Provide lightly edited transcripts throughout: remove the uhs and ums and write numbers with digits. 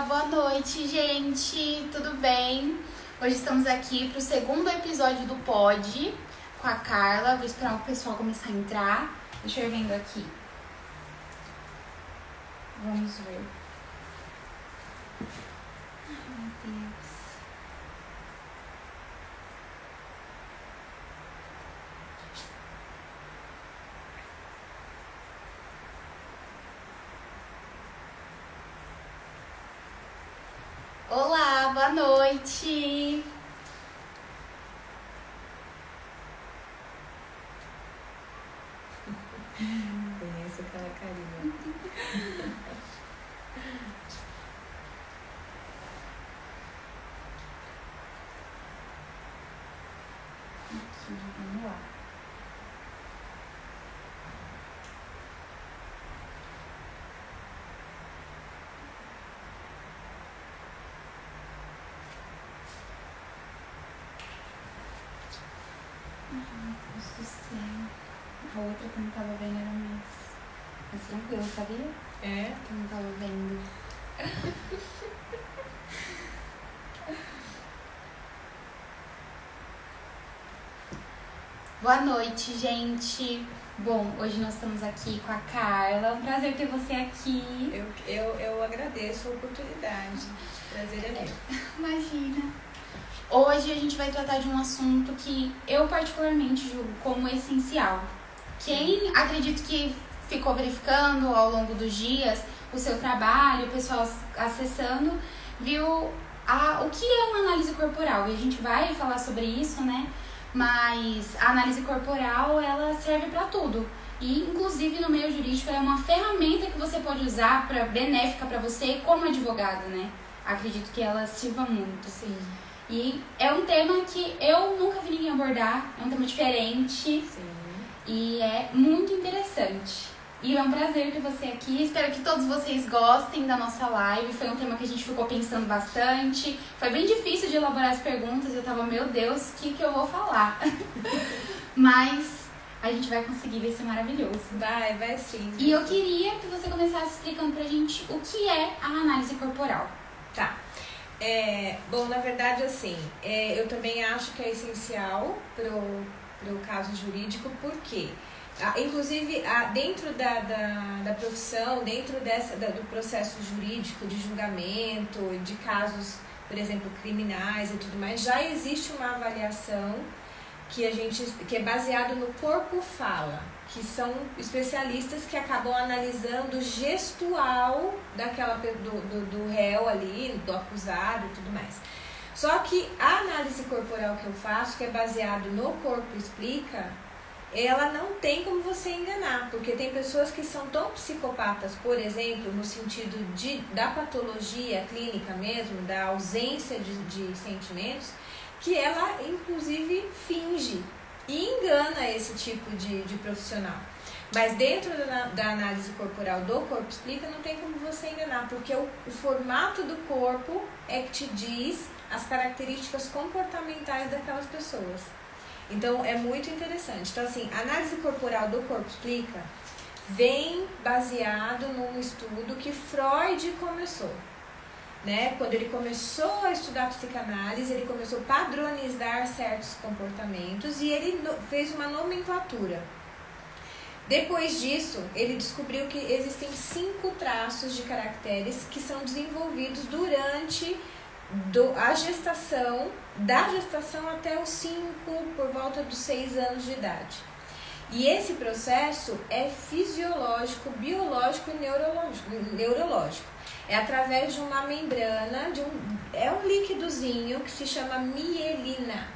boa noite, gente, tudo bem? Hoje estamos aqui para o segundo episódio do Pod com a Carla. Vou esperar o pessoal começar a entrar. Deixa eu ir vendo aqui. Vamos ver. Ai, meu Deus. Olá, boa noite. Conheço aquela carinha. Aqui, vamos lá. Ai, meu Deus do céu. A outra que eu não tava vendo era mais tranquilo, sabia? É? Que eu não tava vendo. Boa noite, gente. Bom, hoje nós estamos aqui com a Carla. Um prazer ter você aqui. Eu agradeço a oportunidade. Prazer é meu. Imagina. Hoje a gente vai tratar de um assunto que eu particularmente julgo como essencial. Quem acredito que ficou verificando ao longo dos dias o seu trabalho, o pessoal acessando, viu o que é uma análise corporal. E a gente vai falar sobre isso, né? Mas a análise corporal, ela serve para tudo. E, inclusive, no meio jurídico, ela é uma ferramenta que você pode usar benéfica para você como advogado, né? Acredito que ela sirva muito. Sim. E é um tema que eu nunca vi ninguém abordar, é um tema diferente. Sim. E é muito interessante. E é um prazer ter você aqui. Espero que todos vocês gostem da nossa live. Foi um tema que a gente ficou pensando bastante. Foi bem difícil de elaborar as perguntas. Eu tava, meu Deus, o que eu vou falar? Mas a gente vai conseguir, vai ser maravilhoso. Vai sim. E eu queria que você começasse explicando pra gente o que é a análise corporal. Tá. Bom, na verdade, assim, eu também acho que é essencial pro caso jurídico, porque inclusive dentro da profissão, dentro do processo jurídico de julgamento, de casos, por exemplo, criminais e tudo mais, já existe uma avaliação que é baseado no corpo fala, que são especialistas que acabam analisando o gestual do réu ali, do acusado e tudo mais. Só que a análise corporal que eu faço, que é baseado no corpo explica, ela não tem como você enganar, porque tem pessoas que são tão psicopatas, por exemplo, no sentido da patologia clínica mesmo, da ausência de sentimentos, que ela inclusive finge e engana esse tipo de profissional. Mas dentro da análise corporal do corpo explica, não tem como você enganar, porque o formato do corpo é que te diz as características comportamentais daquelas pessoas. Então é muito interessante. Então assim, a análise corporal do corpo explica vem baseado num estudo que Freud começou. Né? Quando ele começou a estudar psicanálise, ele começou a padronizar certos comportamentos e ele fez uma nomenclatura. Depois disso, ele descobriu que existem 5 traços de caracteres que são desenvolvidos durante a gestação, da gestação até os 5, por volta dos 6 anos de idade. E esse processo é fisiológico, biológico e neurológico. É através de uma membrana, é um líquidozinho que se chama mielina.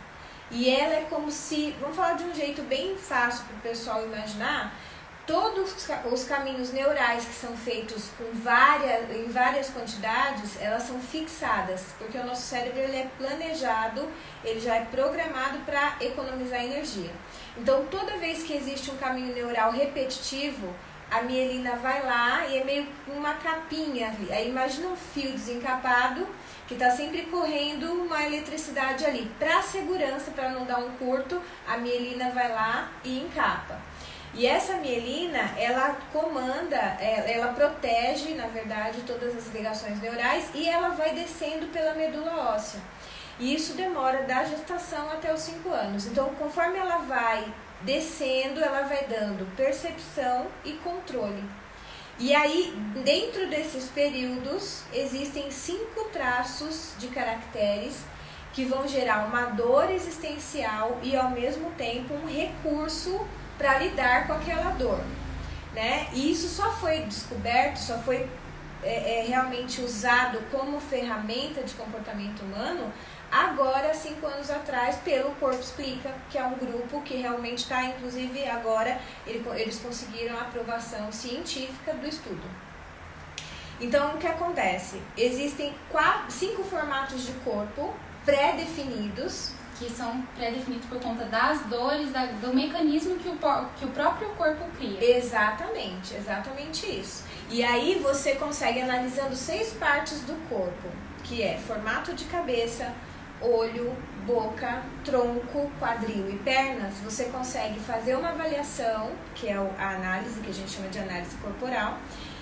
E ela é como se, vamos falar de um jeito bem fácil para o pessoal imaginar, todos os caminhos neurais que são feitos em várias quantidades, elas são fixadas, porque o nosso cérebro ele é planejado, ele já é programado para economizar energia. Então, toda vez que existe um caminho neural repetitivo, a mielina vai lá e é meio uma capinha ali. Aí imagina um fio desencapado que está sempre correndo uma eletricidade ali. Para segurança, para não dar um curto, a mielina vai lá e encapa. E essa mielina, ela comanda, ela protege, na verdade, todas as ligações neurais e ela vai descendo pela medula óssea. E isso demora da gestação até os 5 anos. Então, conforme ela vai descendo, ela vai dando percepção e controle. E aí, dentro desses períodos, existem 5 traços de caracteres que vão gerar uma dor existencial e, ao mesmo tempo, um recurso para lidar com aquela dor, né? E isso só foi descoberto, só foi realmente usado como ferramenta de comportamento humano agora, 5 anos atrás, pelo Corpo Explica, que é um grupo que realmente está, inclusive agora, eles conseguiram a aprovação científica do estudo. Então, o que acontece? Existem 5 formatos de corpo pré-definidos, que são pré-definidos por conta das dores, do mecanismo que o próprio corpo cria. Exatamente, exatamente isso. E aí você consegue, analisando 6 partes do corpo, que é formato de cabeça, olho, boca, tronco, quadril e pernas, você consegue fazer uma avaliação, que é a análise, que a gente chama de análise corporal,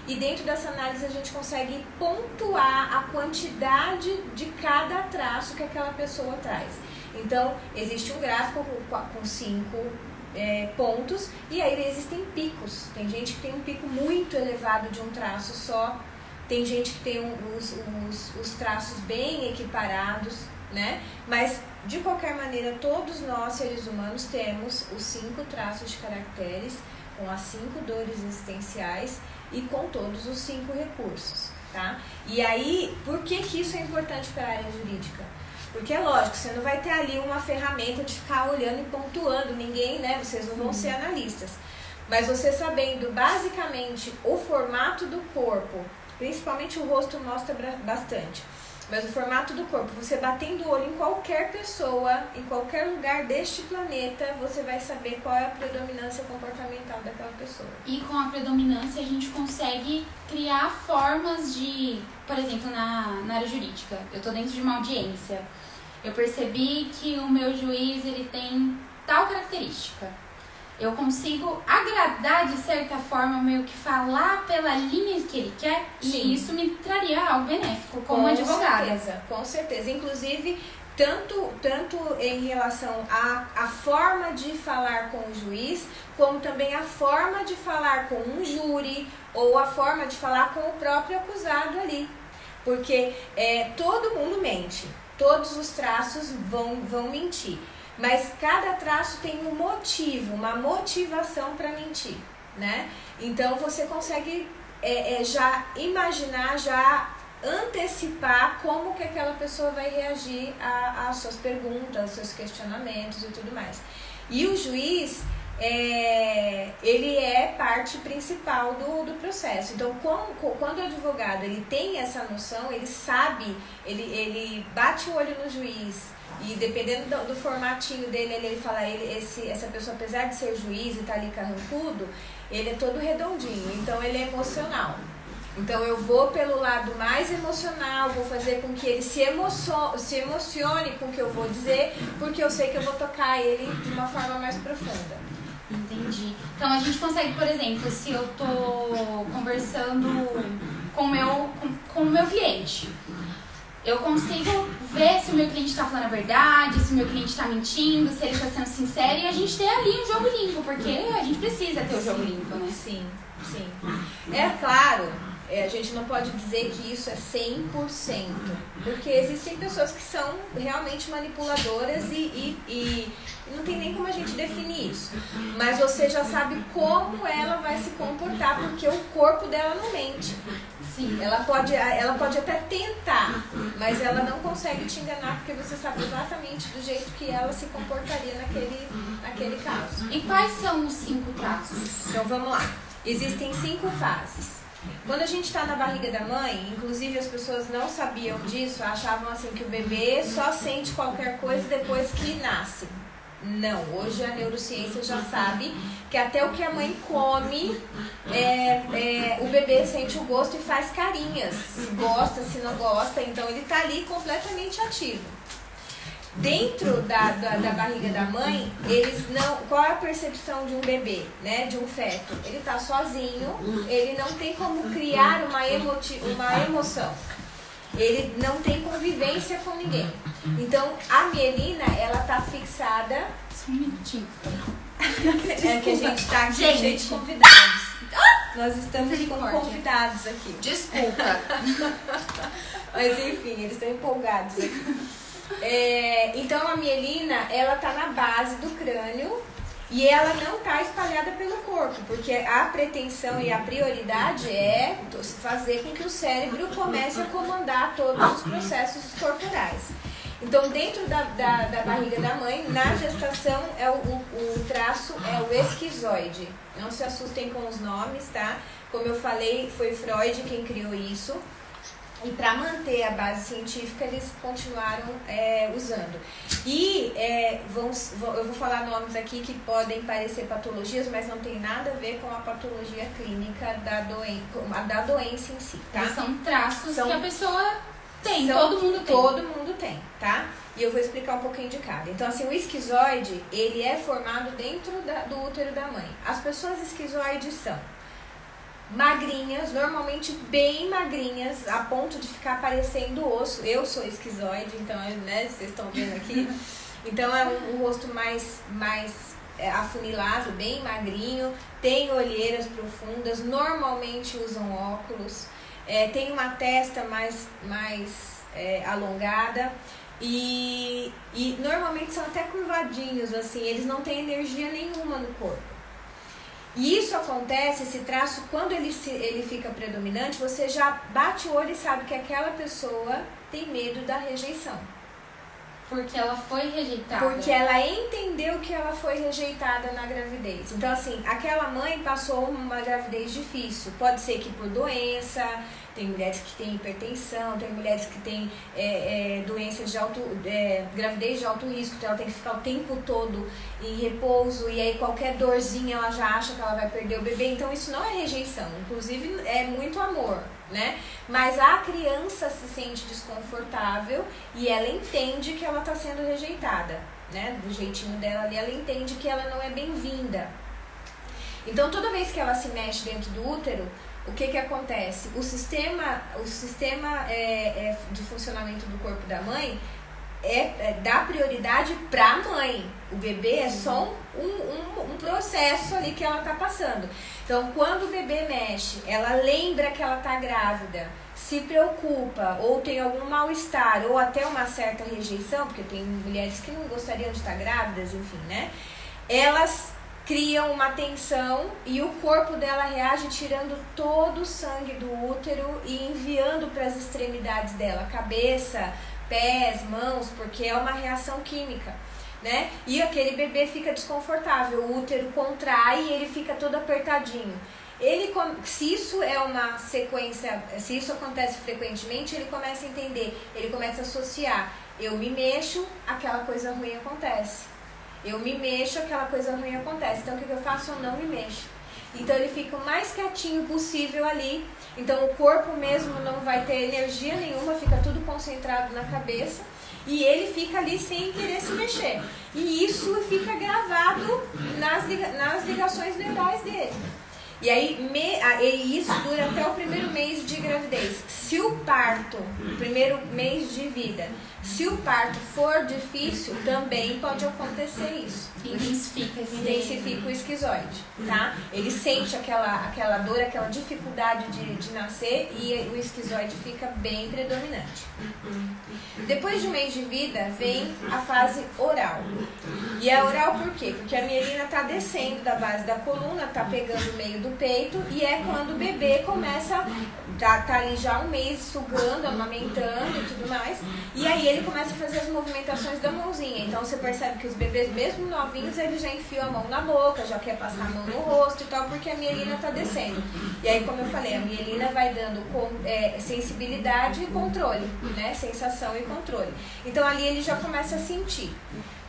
e dentro dessa análise a gente consegue pontuar a quantidade de cada traço que aquela pessoa traz. Então, existe um gráfico com 5 pontos, e aí existem picos. Tem gente que tem um pico muito elevado de um traço só, tem gente que tem os traços bem equiparados, né? Mas, de qualquer maneira, todos nós, seres humanos, temos os 5 traços de caracteres, com as 5 dores existenciais e com todos os 5 recursos, tá? E aí, por que isso é importante para a área jurídica? Porque é lógico, você não vai ter ali uma ferramenta de ficar olhando e pontuando, ninguém, né? Vocês não vão ser analistas. Mas você sabendo basicamente o formato do corpo, principalmente o rosto mostra bastante, mas o formato do corpo, você batendo o olho em qualquer pessoa, em qualquer lugar deste planeta, você vai saber qual é a predominância comportamental daquela pessoa. E com a predominância a gente consegue criar formas de, por exemplo, na área jurídica, eu estou dentro de uma audiência, eu percebi que o meu juiz ele tem tal característica. Eu consigo agradar de certa forma, meio que falar pela linha que ele quer. Sim. E isso me traria algo benéfico como advogada. Com certeza. Inclusive, tanto em relação à forma de falar com o juiz, como também a forma de falar com um júri ou a forma de falar com o próprio acusado ali. Porque todo mundo mente. Todos os traços vão mentir. Mas cada traço tem um motivo, uma motivação para mentir, né? Então você consegue já imaginar, já antecipar como que aquela pessoa vai reagir às suas perguntas, aos seus questionamentos e tudo mais. E o juiz, ele é parte principal do processo. Então, quando o advogado ele tem essa noção, ele sabe, ele bate o olho no juiz, e dependendo do formatinho dele, ele fala, essa pessoa, apesar de ser juiz e tá ali carrancudo, ele é todo redondinho, então ele é emocional. Então eu vou pelo lado mais emocional, vou fazer com que ele se emocione com o que eu vou dizer, porque eu sei que eu vou tocar ele de uma forma mais profunda. Entendi. Então a gente consegue, por exemplo, se eu tô conversando com o meu cliente, eu consigo ver se o meu cliente está falando a verdade, se o meu cliente está mentindo, se ele está sendo sincero, e a gente tem ali um jogo limpo, porque a gente precisa ter o jogo limpo, né? Sim. É claro, a gente não pode dizer que isso é 100%, porque existem pessoas que são realmente manipuladoras e não tem nem como a gente definir isso. Mas você já sabe como ela vai se comportar, porque o corpo dela não mente. Sim, ela pode até tentar, mas ela não consegue te enganar, porque você sabe exatamente do jeito que ela se comportaria naquele caso. E quais são os 5 traços? Então vamos lá. Existem 5 fases. Quando a gente está na barriga da mãe, inclusive as pessoas não sabiam disso, achavam assim que o bebê só sente qualquer coisa depois que nasce. Não, hoje a neurociência já sabe que até o que a mãe come, o bebê sente o gosto e faz carinhas, se gosta, se não gosta, então ele está ali completamente ativo. Dentro da barriga da mãe, eles não. Qual é a percepção de um bebê, né? De um feto? Ele tá sozinho, ele não tem como criar uma emoção. Ele não tem convivência com ninguém. Então, a mielina, ela tá fixada. Só um minutinho. É que a gente tá aqui cheio de convidados. Nós estamos com convidados aqui. Desculpa. Mas enfim, eles estão empolgados aqui. Então a mielina, ela tá na base do crânio e ela não tá espalhada pelo corpo, porque a pretensão e a prioridade é fazer com que o cérebro comece a comandar todos os processos corporais. Então, dentro da barriga da mãe, na gestação, o traço é o esquizoide. Não se assustem com os nomes, tá? Como eu falei, foi Freud quem criou isso. E para manter a base científica, eles continuaram usando. E eu vou falar nomes aqui que podem parecer patologias, mas não tem nada a ver com a patologia clínica da doença em si, tá? São traços que a pessoa tem, todo mundo tem. Todo mundo tem, tá? E eu vou explicar um pouquinho de cada. Então, assim, o esquizoide, ele é formado dentro do útero da mãe. As pessoas esquizoides são magrinhas, normalmente bem magrinhas, a ponto de ficar parecendo osso. Eu sou esquizoide, então, né, vocês estão vendo aqui. Então, é um rosto mais afunilado, bem magrinho, tem olheiras profundas, normalmente usam óculos, tem uma testa mais alongada e normalmente são até curvadinhos, assim, eles não têm energia nenhuma no corpo. E isso acontece, esse traço, quando ele fica predominante, você já bate o olho e sabe que aquela pessoa tem medo da rejeição. Porque ela foi rejeitada. Porque ela entendeu que ela foi rejeitada na gravidez. Então, assim, aquela mãe passou uma gravidez difícil. Pode ser que por doença, tem mulheres que têm hipertensão, tem mulheres que têm doenças de gravidez de alto risco, então ela tem que ficar o tempo todo em repouso, e aí qualquer dorzinha ela já acha que ela vai perder o bebê. Então, isso não é rejeição, inclusive é muito amor, né? Mas a criança se sente desconfortável e ela entende que ela está sendo rejeitada, né? Do jeitinho dela ali, ela entende que ela não é bem-vinda. Então, toda vez que ela se mexe dentro do útero, o que acontece? O sistema de funcionamento do corpo da mãe dá prioridade para a mãe. O bebê é só um processo ali que ela está passando. Então, quando o bebê mexe, ela lembra que ela está grávida, se preocupa, ou tem algum mal-estar, ou até uma certa rejeição, porque tem mulheres que não gostariam de estar grávidas, enfim, né? Elas criam uma tensão e o corpo dela reage tirando todo o sangue do útero e enviando para as extremidades dela, cabeça, pés, mãos, porque é uma reação química, né? E aquele bebê fica desconfortável, o útero contrai e ele fica todo apertadinho. Se isso é uma sequência, se isso acontece frequentemente, ele começa a entender, ele começa a associar. Eu me mexo, aquela coisa ruim acontece. Eu me mexo, aquela coisa ruim acontece. Então, o que eu faço? Eu não me mexo. Então, ele fica o mais quietinho possível ali. Então, o corpo mesmo não vai ter energia nenhuma, fica tudo concentrado na cabeça. E ele fica ali sem querer se mexer. E isso fica gravado nas ligações neurais dele. E aí, isso dura até o primeiro mês de gravidez. Se o parto, o primeiro mês de vida, se o parto for difícil, também pode acontecer isso. Intensifica o esquizoide, tá? Ele sente aquela dor, aquela dificuldade de nascer e o esquizoide fica bem predominante. Depois de um mês de vida, vem a fase oral. E é oral por quê? Porque a mielina tá descendo da base da coluna, tá pegando o meio do peito, e é quando o bebê começa, tá ali já um mês sugando, amamentando e tudo mais, e aí ele começa a fazer as movimentações da mãozinha. Então você percebe que os bebês, mesmo novinhos, eles já enfiam a mão na boca, já quer passar a mão no rosto e tal, porque a mielina tá descendo. E aí, como eu falei, a mielina vai dando sensibilidade e controle, né? Sensação e controle. Então ali ele já começa a sentir.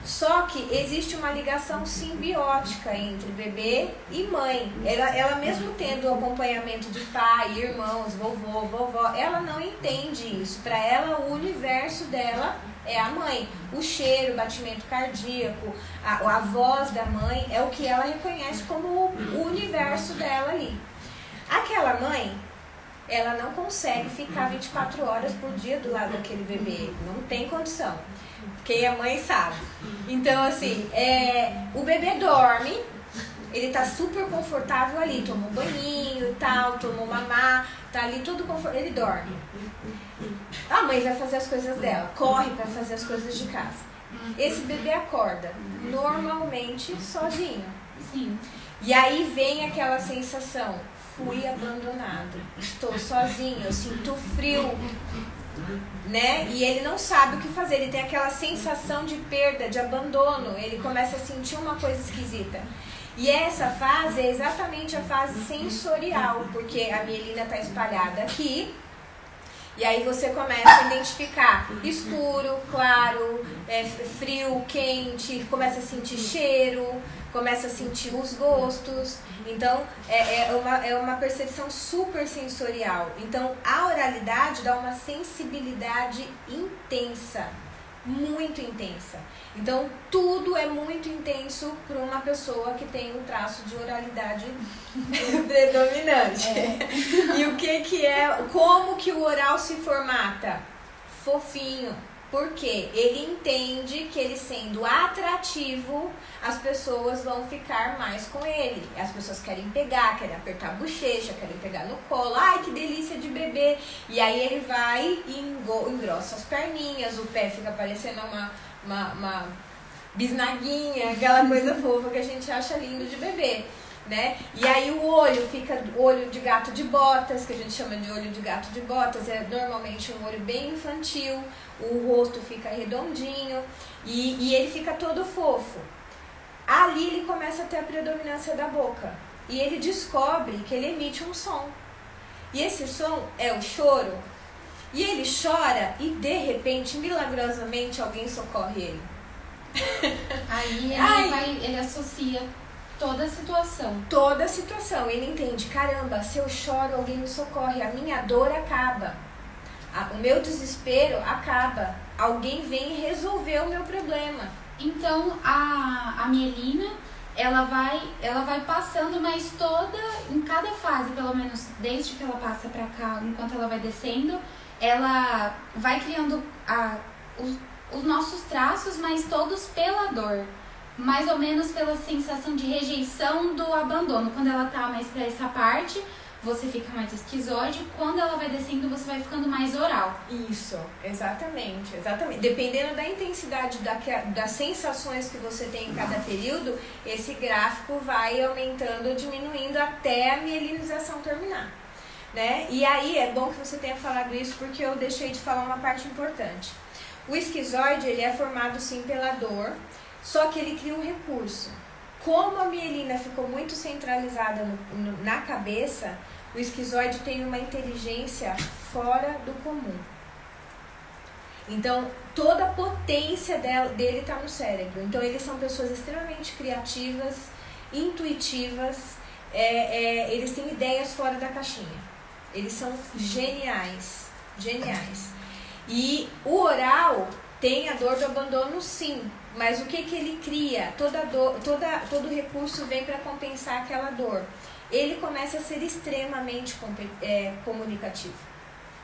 Só que existe uma ligação simbiótica entre bebê e mãe. Ela mesmo tendo o acompanhamento de pai, irmãos, vovô, vovó, ela não entende isso. Para ela, o universo dela é a mãe. O cheiro, o batimento cardíaco, a voz da mãe é o que ela reconhece como o universo dela ali. Aquela mãe, ela não consegue ficar 24 horas por dia do lado daquele bebê. Não tem condição. Quem é mãe sabe. Então, assim, o bebê dorme, ele tá super confortável ali, tomou um banhinho e tal, tomou mamar, tá ali tudo confortável, ele dorme. A mãe vai fazer as coisas dela, corre para fazer as coisas de casa. Esse bebê acorda, normalmente sozinho. Sim. E aí vem aquela sensação, fui abandonado, estou sozinho, eu sinto frio, né? E ele não sabe o que fazer, ele tem aquela sensação de perda, de abandono, ele começa a sentir uma coisa esquisita. E essa fase é exatamente a fase sensorial, porque a mielina está espalhada aqui, e aí você começa a identificar escuro, claro, frio, quente, começa a sentir cheiro, começa a sentir os gostos. Então, é uma percepção super sensorial. Então, a oralidade dá uma sensibilidade intensa, muito intensa. Então, tudo é muito intenso para uma pessoa que tem um traço de oralidade predominante. E o que é, como que o oral se formata? Fofinho. Porque ele entende que ele sendo atrativo, as pessoas vão ficar mais com ele. As pessoas querem pegar, querem apertar a bochecha, querem pegar no colo. Ai, que delícia de bebê. E aí ele vai e engrossa as perninhas, o pé fica parecendo uma bisnaguinha, aquela coisa fofa que a gente acha lindo de bebê, né? E aí o olho fica olho de gato de botas, que a gente chama de olho de gato de botas, é normalmente um olho bem infantil, o rosto fica redondinho e ele fica todo fofo. Ali ele começa a ter a predominância da boca e ele descobre que ele emite um som. E esse som é o choro. E ele chora e de repente, milagrosamente, alguém socorre ele. Aí ele associa toda a situação. Toda a situação. Ele entende, caramba, se eu choro, alguém me socorre. A minha dor acaba. O meu desespero acaba. Alguém vem resolver o meu problema. Então, a mielina, ela vai passando, mas em cada fase, pelo menos desde que ela passa pra cá, enquanto ela vai descendo, ela vai criando os nossos traços, mas todos pela dor. Mais ou menos pela sensação de rejeição do abandono. Quando ela tá mais pra essa parte, você fica mais esquizoide. Quando ela vai descendo, você vai ficando mais oral. Isso, exatamente. Dependendo da intensidade das sensações que você tem em cada período, esse gráfico vai aumentando ou diminuindo até a mielinização terminar. Né? E aí é bom que você tenha falado isso, porque eu deixei de falar uma parte importante. O esquizoide, ele é formado sim pela dor, só que ele cria um recurso. Como a mielina ficou muito centralizada na cabeça, o esquizoide tem uma inteligência fora do comum. Então, toda a potência dele está no cérebro. Então, eles são pessoas extremamente criativas, intuitivas, eles têm ideias fora da caixinha. Eles são geniais. E o oral tem a dor do abandono, sim. Mas o que ele cria? Todo recurso vem para compensar aquela dor. Ele começa a ser extremamente comunicativo.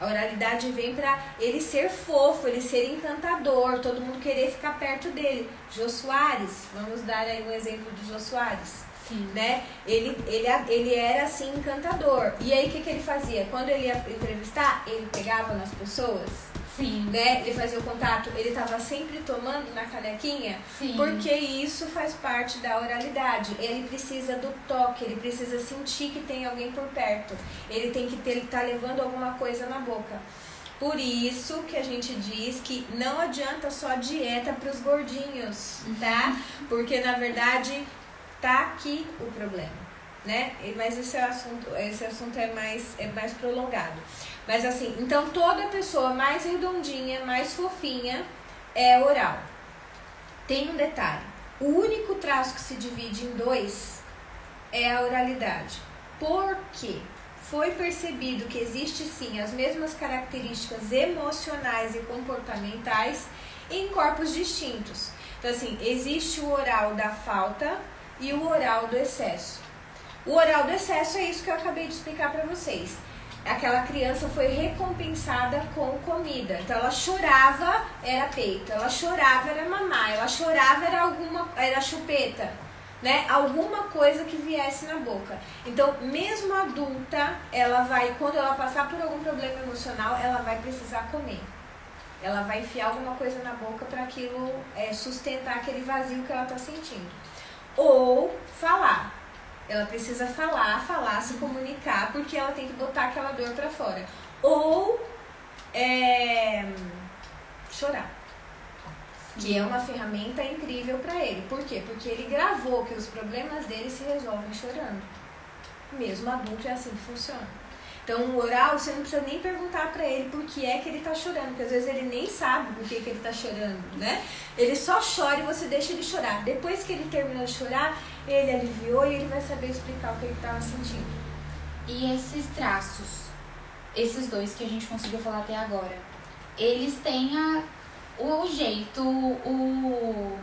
A oralidade vem para ele ser fofo, ele ser encantador, todo mundo querer ficar perto dele. Jô Soares, vamos dar aí um exemplo de Jô Soares. Sim. Né? Ele era assim encantador. E aí o que ele fazia? Quando ele ia entrevistar, ele pegava nas pessoas. Sim. Né? Ele fazia o contato, ele estava sempre tomando na canequinha. Sim. Porque isso faz parte da oralidade. Ele precisa do toque, ele precisa sentir que tem alguém por perto. Ele tem que estar levando alguma coisa na boca. Por isso que a gente diz que não adianta só dieta para os gordinhos, tá? Porque na verdade tá aqui o problema, né? Mas esse assunto é mais prolongado. Mas assim, então toda pessoa mais redondinha, mais fofinha é oral. Tem um detalhe, o único traço que se divide em dois é a oralidade. Por quê? Foi percebido que existe sim as mesmas características emocionais e comportamentais em corpos distintos. Então, assim, existe o oral da falta e o oral do excesso. O oral do excesso é isso que eu acabei de explicar para vocês. Aquela criança foi recompensada com comida. Então, ela chorava, era peito. Ela chorava, era mamar. Ela chorava, era chupeta. Né? Alguma coisa que viesse na boca. Então, mesmo adulta, ela vai, quando ela passar por algum problema emocional, ela vai precisar comer. Ela vai enfiar alguma coisa na boca para aquilo sustentar aquele vazio que ela está sentindo. Ou falar. Ela precisa falar, se comunicar, porque ela tem que botar aquela dor para fora. Ou chorar. Que é uma ferramenta incrível para ele. Por quê? Porque ele gravou que os problemas dele se resolvem chorando. Mesmo adulto é assim que funciona. Então, o oral, você não precisa nem perguntar para ele por que é que ele tá chorando, porque às vezes ele nem sabe por que ele tá chorando, né? Ele só chora e você deixa ele chorar. Depois que ele terminou de chorar, ele aliviou e ele vai saber explicar o que ele tava sentindo. E esses traços, esses dois que a gente conseguiu falar até agora, eles têm o jeito, o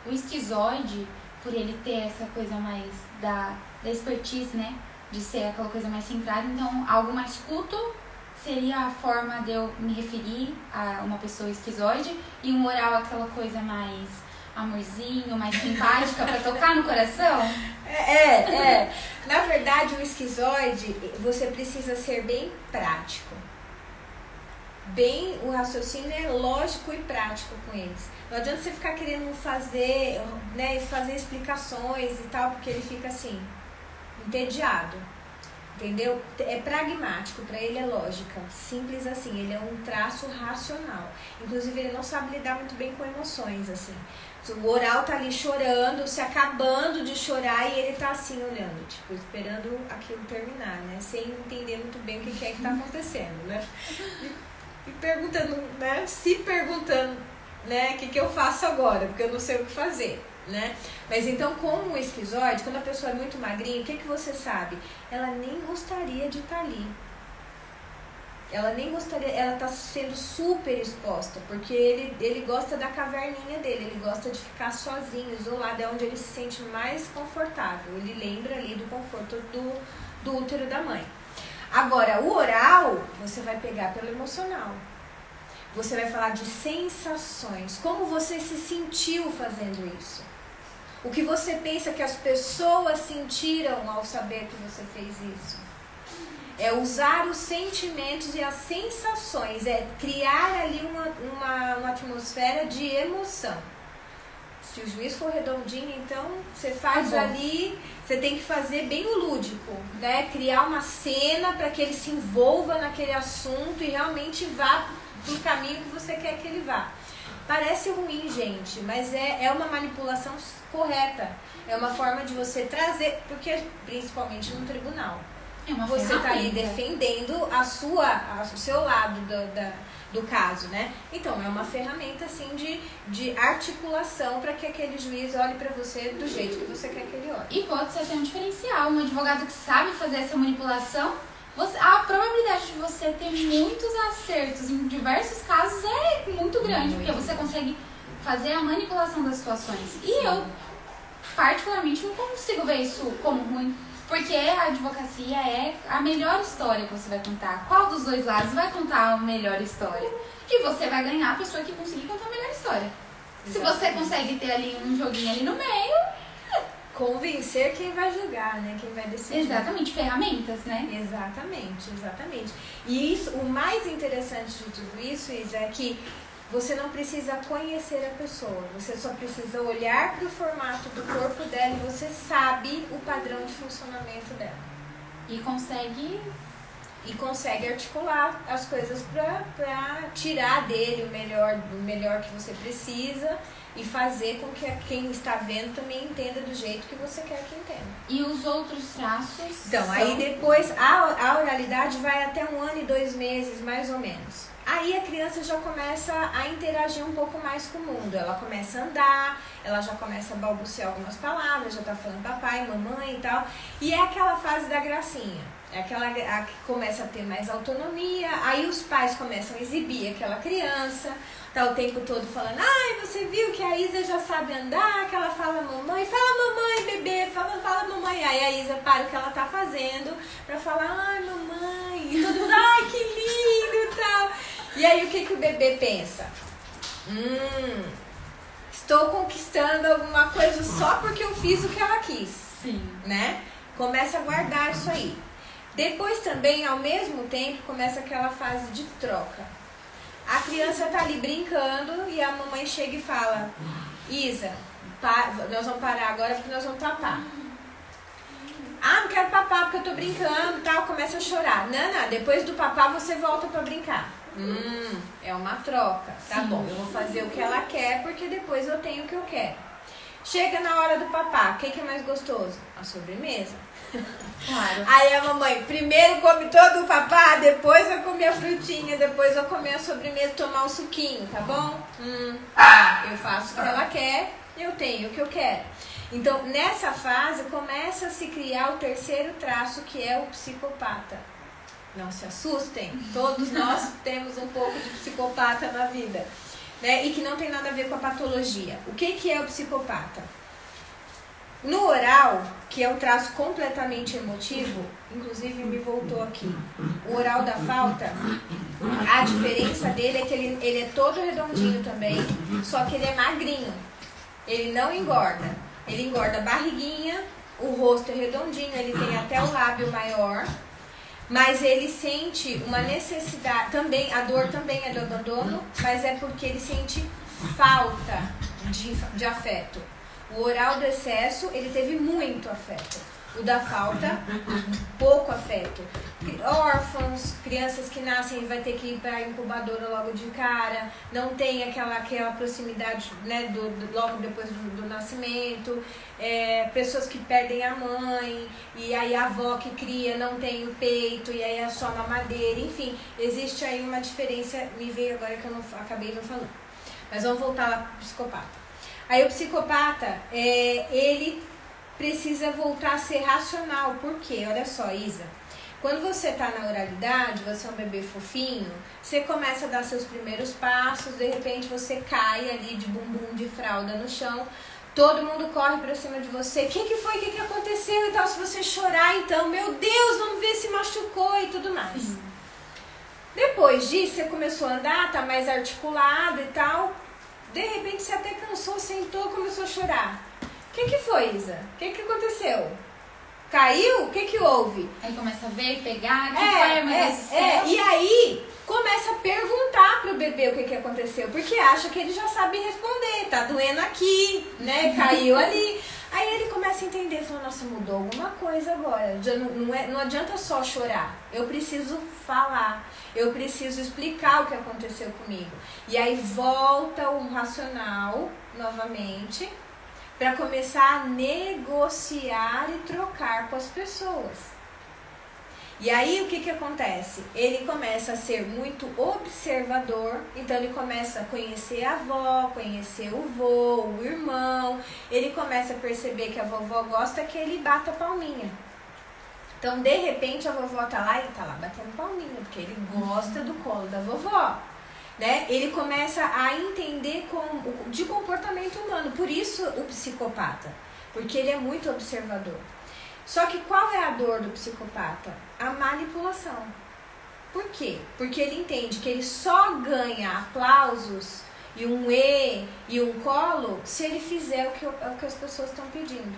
esquizoide, por ele ter essa coisa mais da expertise, né? De ser aquela coisa mais centrada, então algo mais culto seria a forma de eu me referir a uma pessoa esquizoide, e um oral aquela coisa mais amorzinho, mais simpática para tocar no coração. Na verdade, o esquizoide, você precisa ser bem prático. O raciocínio é lógico e prático com eles. Não adianta você ficar querendo fazer explicações e tal, porque ele fica assim, entediado, entendeu? É pragmático, para ele é lógica, simples assim, ele é um traço racional. Inclusive, ele não sabe lidar muito bem com emoções, assim. O oral tá ali chorando, se acabando de chorar, e ele tá assim, olhando, tipo, esperando aquilo terminar, né? Sem entender muito bem o que é que tá acontecendo, né? E perguntando, né? Se perguntando, né? O que eu faço agora? Porque eu não sei o que fazer. Né? Mas então, com o esquizoide, quando a pessoa é muito magrinha, o que você sabe? Ela nem gostaria de estar ali. Ela nem gostaria, ela está sendo super exposta, porque ele gosta da caverninha dele, ele gosta de ficar sozinho, isolado, é onde ele se sente mais confortável. Ele lembra ali do conforto do útero da mãe. Agora, o oral, você vai pegar pelo emocional. Você vai falar de sensações, como você se sentiu fazendo isso. O que você pensa que as pessoas sentiram ao saber que você fez isso. É usar os sentimentos e as sensações, é criar ali uma atmosfera de emoção. Se o juiz for redondinho, então você faz ali, você tem que fazer bem o lúdico, né? Criar uma cena para que ele se envolva naquele assunto e realmente vá pro caminho que você quer que ele vá. Parece ruim, gente, mas é uma manipulação correta. É uma forma de você trazer, porque principalmente no tribunal. Você está ali defendendo o seu lado do caso, né? Então, é uma ferramenta, assim, de articulação para que aquele juiz olhe para você do jeito que você quer que ele olhe. E pode ser até um diferencial. Um advogado que sabe fazer essa manipulação, a probabilidade de você ter muitos acertos em diversos casos é muito grande, porque você consegue fazer a manipulação das situações. E eu, particularmente, não consigo ver isso como ruim, porque a advocacia é a melhor história que você vai contar. Qual dos dois lados vai contar a melhor história? E você vai ganhar a pessoa que conseguir contar a melhor história. Exatamente. Se você consegue ter ali um joguinho ali no meio... Convencer quem vai julgar, né? Quem vai decidir. Exatamente, ferramentas, né? Exatamente. E isso, o mais interessante de tudo isso, Isa, é que você não precisa conhecer a pessoa. Você só precisa olhar para o formato do corpo dela e você sabe o padrão de funcionamento dela. E consegue articular as coisas para tirar dele o melhor que você precisa e fazer com que quem está vendo também entenda do jeito que você quer que entenda. E os outros traços? Então, aí depois a oralidade vai até 1 ano e 2 meses, mais ou menos. Aí a criança já começa a interagir um pouco mais com o mundo. Ela começa a andar, ela já começa a balbuciar algumas palavras, já tá falando papai, mamãe e tal. E é aquela fase da gracinha. É aquela a que começa a ter mais autonomia, aí os pais começam a exibir aquela criança, tá o tempo todo falando, ai, você viu que a Isa já sabe andar, que ela fala mamãe, bebê, fala mamãe. Aí a Isa para o que ela tá fazendo pra falar, ai, mamãe, e todo mundo, ai, que lindo e tal. E aí o que o bebê pensa? Estou conquistando alguma coisa só porque eu fiz o que ela quis. Sim. Né? Começa a guardar isso aí. Depois também, ao mesmo tempo, começa aquela fase de troca. A criança tá ali brincando e a mamãe chega e fala, Isa, nós vamos parar agora porque nós vamos papar. Ah, não quero papar porque eu tô brincando e tal, começa a chorar. Não, depois do papar você volta pra brincar. É uma troca. Tá Sim. bom, eu vou fazer o que ela quer porque depois eu tenho o que eu quero. Chega na hora do papar, o que é mais gostoso? A sobremesa. Claro. Aí a mamãe primeiro come todo o papá, depois vai comer a frutinha, depois vai comer a sobremesa, tomar um suquinho, tá bom? Eu faço o que ela quer, eu tenho o que eu quero. Então, nessa fase, começa a se criar o terceiro traço, que é o psicopata. Não se assustem, todos nós temos um pouco de psicopata na vida, né? E que não tem nada a ver com a patologia. O que é o psicopata? No oral, que é um traço completamente emotivo, inclusive me voltou aqui, o oral da falta, a diferença dele é que ele é todo redondinho também, só que ele é magrinho, ele não engorda, ele engorda a barriguinha, o rosto é redondinho, ele tem até o lábio maior, mas ele sente uma necessidade, também, a dor também é do abandono, mas é porque ele sente falta de afeto. O oral do excesso, ele teve muito afeto. O da falta, pouco afeto. Órfãos, crianças que nascem e vai ter que ir para a incubadora logo de cara, não tem aquela proximidade, né, logo depois do nascimento. Pessoas que perdem a mãe, e aí a avó que cria não tem o peito, e aí é só mamadeira. Enfim, existe aí uma diferença, me veio agora que eu não acabei não falando. Mas vamos voltar lá para o psicopata. Aí o psicopata, ele precisa voltar a ser racional. Por quê? Olha só, Isa. Quando você está na oralidade, você é um bebê fofinho, você começa a dar seus primeiros passos, de repente você cai ali de bumbum de fralda no chão, todo mundo corre pra cima de você. O que foi? O que aconteceu? E tal, se você chorar, então, meu Deus, vamos ver se machucou e tudo mais. Sim. Depois disso, você começou a andar, tá mais articulado e tal. De repente você até cansou, sentou, começou a chorar. O que foi, Isa? O que aconteceu? Caiu? O que houve? Aí começa a ver, pegar, E aí começa a perguntar pro bebê o que aconteceu, porque acha que ele já sabe responder, tá doendo aqui, né? Caiu ali. Aí ele começa a entender, fala, nossa, mudou alguma coisa agora. Já não adianta só chorar, eu preciso falar, eu preciso explicar o que aconteceu comigo. E aí volta o racional novamente para começar a negociar e trocar com as pessoas. E aí o que acontece? Ele começa a ser muito observador, então ele começa a conhecer a avó, conhecer o vô, o irmão, ele começa a perceber que a vovó gosta que ele bata palminha. Então, de repente, a vovó tá lá e ele tá lá batendo palminha, porque ele gosta do colo da vovó. Né? Ele começa a entender de comportamento humano, por isso o psicopata, porque ele é muito observador. Só que qual é a dor do psicopata? A manipulação. Por quê? Porque ele entende que ele só ganha aplausos e um e um colo se ele fizer o que as pessoas estão pedindo.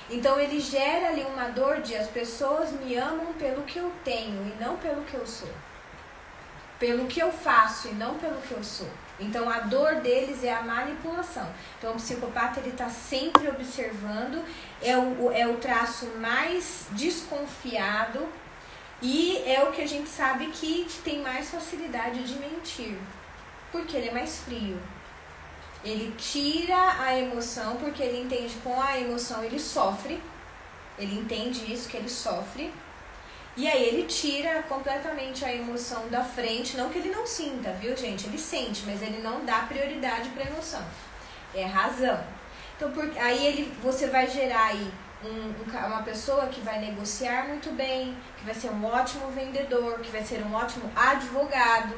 Então ele gera ali uma dor de as pessoas me amam pelo que eu tenho e não pelo que eu sou. Pelo que eu faço e não pelo que eu sou. Então a dor deles é a manipulação. Então o psicopata ele está sempre observando, é o traço mais desconfiado e é o que a gente sabe que tem mais facilidade de mentir, porque ele é mais frio. Ele tira a emoção, porque ele entende que com a emoção ele sofre, ele entende isso, que ele sofre. E aí ele tira completamente a emoção da frente, não que ele não sinta, viu, gente? Ele sente, mas ele não dá prioridade para a emoção. É razão. Então, aí você vai gerar aí uma pessoa que vai negociar muito bem, que vai ser um ótimo vendedor, que vai ser um ótimo advogado.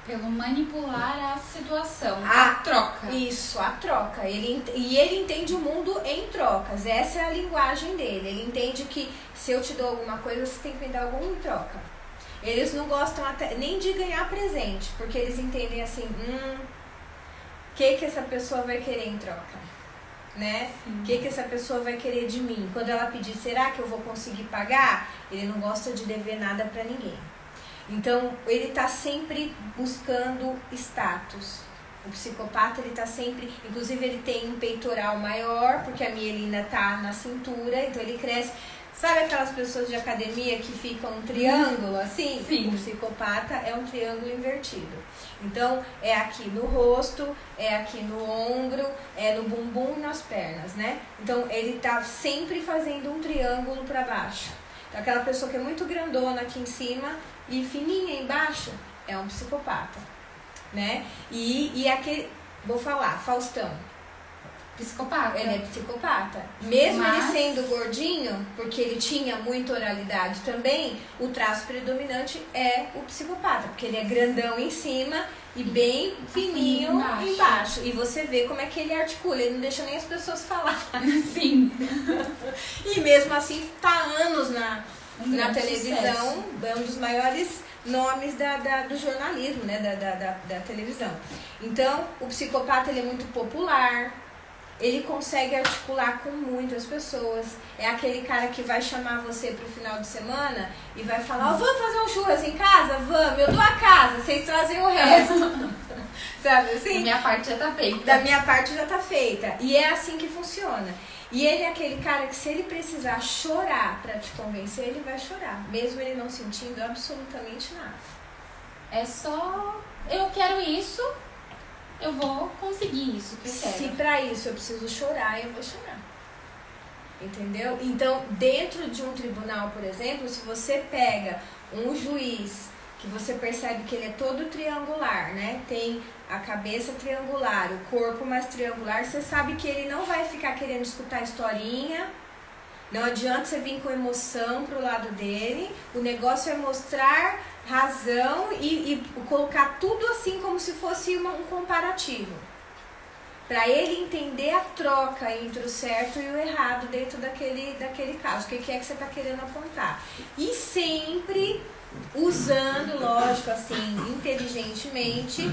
Pelo manipular a situação, a troca. Isso, a troca. Ele entende o mundo em trocas. Essa é a linguagem dele. Ele entende que se eu te dou alguma coisa, você tem que me dar alguma em troca. Eles não gostam até nem de ganhar presente, porque eles entendem assim, o que essa pessoa vai querer em troca? Né? O que essa pessoa vai querer de mim? Quando ela pedir, será que eu vou conseguir pagar? Ele não gosta de dever nada pra ninguém. Então, ele tá sempre buscando status. O psicopata, ele tá sempre... Inclusive, ele tem um peitoral maior, porque a mielina tá na cintura, então ele cresce. Sabe aquelas pessoas de academia que ficam um triângulo assim? Sim. O psicopata é um triângulo invertido. Então, é aqui no rosto, é aqui no ombro, é no bumbum e nas pernas, né? Então, ele tá sempre fazendo um triângulo para baixo. Então, aquela pessoa que é muito grandona aqui em cima e fininha embaixo é um psicopata, né? E aquele... Vou falar, Faustão. Psicopata. Ele é psicopata. Mesmo ele sendo gordinho, porque ele tinha muita oralidade também, o traço predominante é o psicopata, porque ele é grandão em cima e bem fininho embaixo. E você vê como é que ele articula, ele não deixa nem as pessoas falar. Sim. E mesmo assim tá anos na televisão, sucesso. É um dos maiores nomes do jornalismo, né? Da televisão. Então, o psicopata, ele é muito popular. Ele consegue articular com muitas pessoas. É aquele cara que vai chamar você pro final de semana e vai falar, vamos fazer um churras em casa? Vamos, eu dou a casa, vocês trazem o resto. Sabe assim? Da minha parte já tá feita. Da minha parte já tá feita. E é assim que funciona. E ele é aquele cara que se ele precisar chorar pra te convencer, ele vai chorar. Mesmo ele não sentindo absolutamente nada. É só, eu quero isso... Eu vou conseguir isso que eu quero. Se pra isso eu preciso chorar, eu vou chorar. Entendeu? Então, dentro de um tribunal, por exemplo, se você pega um juiz que você percebe que ele é todo triangular, né? Tem a cabeça triangular, o corpo mais triangular, você sabe que ele não vai ficar querendo escutar historinha. Não adianta você vir com emoção pro lado dele. O negócio é mostrar razão e colocar tudo assim como se fosse um comparativo. Para ele entender a troca entre o certo e o errado dentro daquele caso. O que é que você está querendo apontar? E sempre usando, lógico, assim, inteligentemente,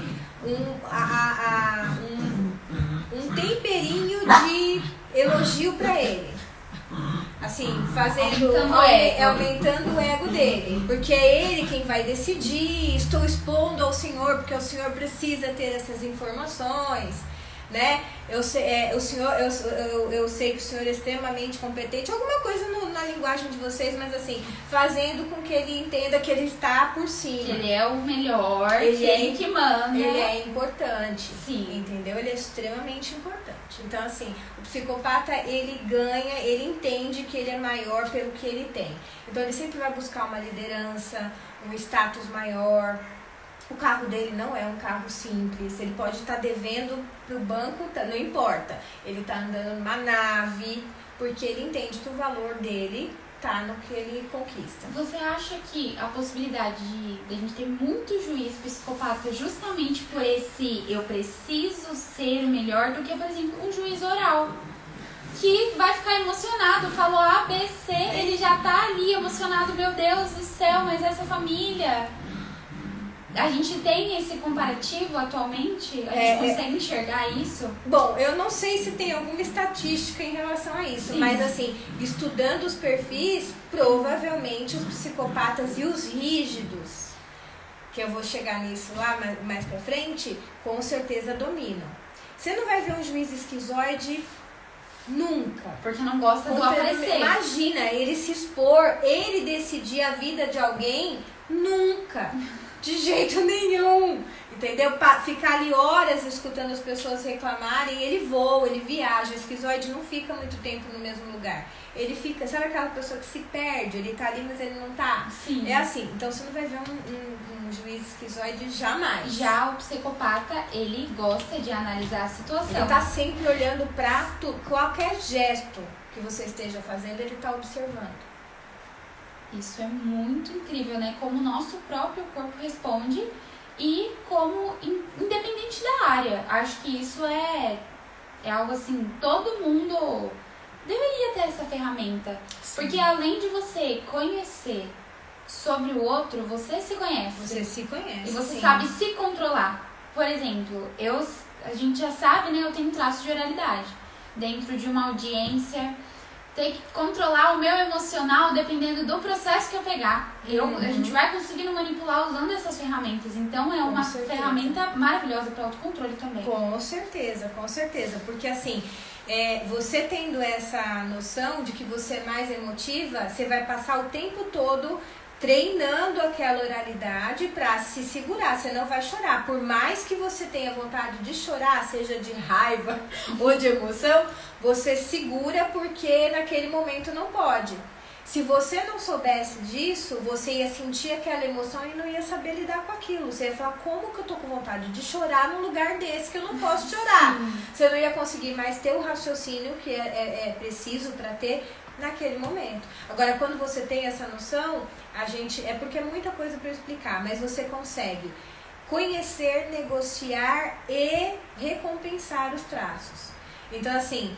um temperinho de elogio para ele. Assim, aumentando o ego dele, porque é ele quem vai decidir. Estou expondo ao senhor porque o senhor precisa ter essas informações, né? Eu sei que o senhor é extremamente competente, alguma coisa na linguagem de vocês, mas assim, fazendo com que ele entenda que ele está por cima. Que ele é o melhor, ele que manda. Ele é importante. Sim. Entendeu? Ele é extremamente importante. Então, assim, o psicopata, ele ganha, ele entende que ele é maior pelo que ele tem. Então, ele sempre vai buscar uma liderança, um status maior. O carro dele não é um carro simples. Ele pode estar devendo pro banco, não importa. Ele está andando numa nave, porque ele entende que o valor dele tá no que ele conquista. Você acha que a possibilidade de a gente ter muito juiz psicopata justamente por esse eu preciso ser melhor do que, por exemplo, um juiz oral? Que vai ficar emocionado, falou A, B, C, ele já tá ali emocionado, meu Deus do céu, mas essa família... A gente tem esse comparativo atualmente? A gente consegue enxergar isso? Bom, eu não sei se tem alguma estatística em relação a isso. Sim. Mas assim, estudando os perfis, provavelmente os psicopatas e os rígidos, que eu vou chegar nisso lá mais pra frente, com certeza dominam. Você não vai ver um juiz esquizoide nunca. Porque não gosta do aparecer. Imagina, ele se expor, ele decidir a vida de alguém, nunca. De jeito nenhum, entendeu? Ficar ali horas escutando as pessoas reclamarem, ele voa, ele viaja. O esquizoide não fica muito tempo no mesmo lugar. Ele fica, sabe aquela pessoa que se perde? Ele tá ali, mas ele não tá? Sim. É assim, então você não vai ver um juiz esquizoide jamais. Já o psicopata, ele gosta de analisar a situação. Ele tá sempre olhando pra qualquer gesto. que você esteja fazendo, ele está observando. Isso é muito incrível, né? Como o nosso próprio corpo responde e como, independente da área. Acho que isso é algo assim, todo mundo deveria ter essa ferramenta. Sim. Porque além de você conhecer sobre o outro, você se conhece. Você se conhece. E você sabe se controlar. Por exemplo, a gente já sabe, né? Eu tenho traço de oralidade. Dentro de uma audiência, ter que controlar o meu emocional dependendo do processo que eu pegar. A gente vai conseguindo manipular usando essas ferramentas. Então, é uma ferramenta maravilhosa para autocontrole também. Com certeza, com certeza. Porque, assim, você tendo essa noção de que você é mais emotiva, você vai passar o tempo todo treinando aquela oralidade para se segurar, você não vai chorar. Por mais que você tenha vontade de chorar, seja de raiva ou de emoção, você segura porque naquele momento não pode. Se você não soubesse disso, você ia sentir aquela emoção e não ia saber lidar com aquilo. Você ia falar, como que eu tô com vontade de chorar num lugar desse que eu não posso chorar? Você não ia conseguir mais ter o raciocínio que é preciso para ter naquele momento. Agora, quando você tem essa noção, é porque é muita coisa para eu explicar, mas você consegue conhecer, negociar e recompensar os traços. Então, assim,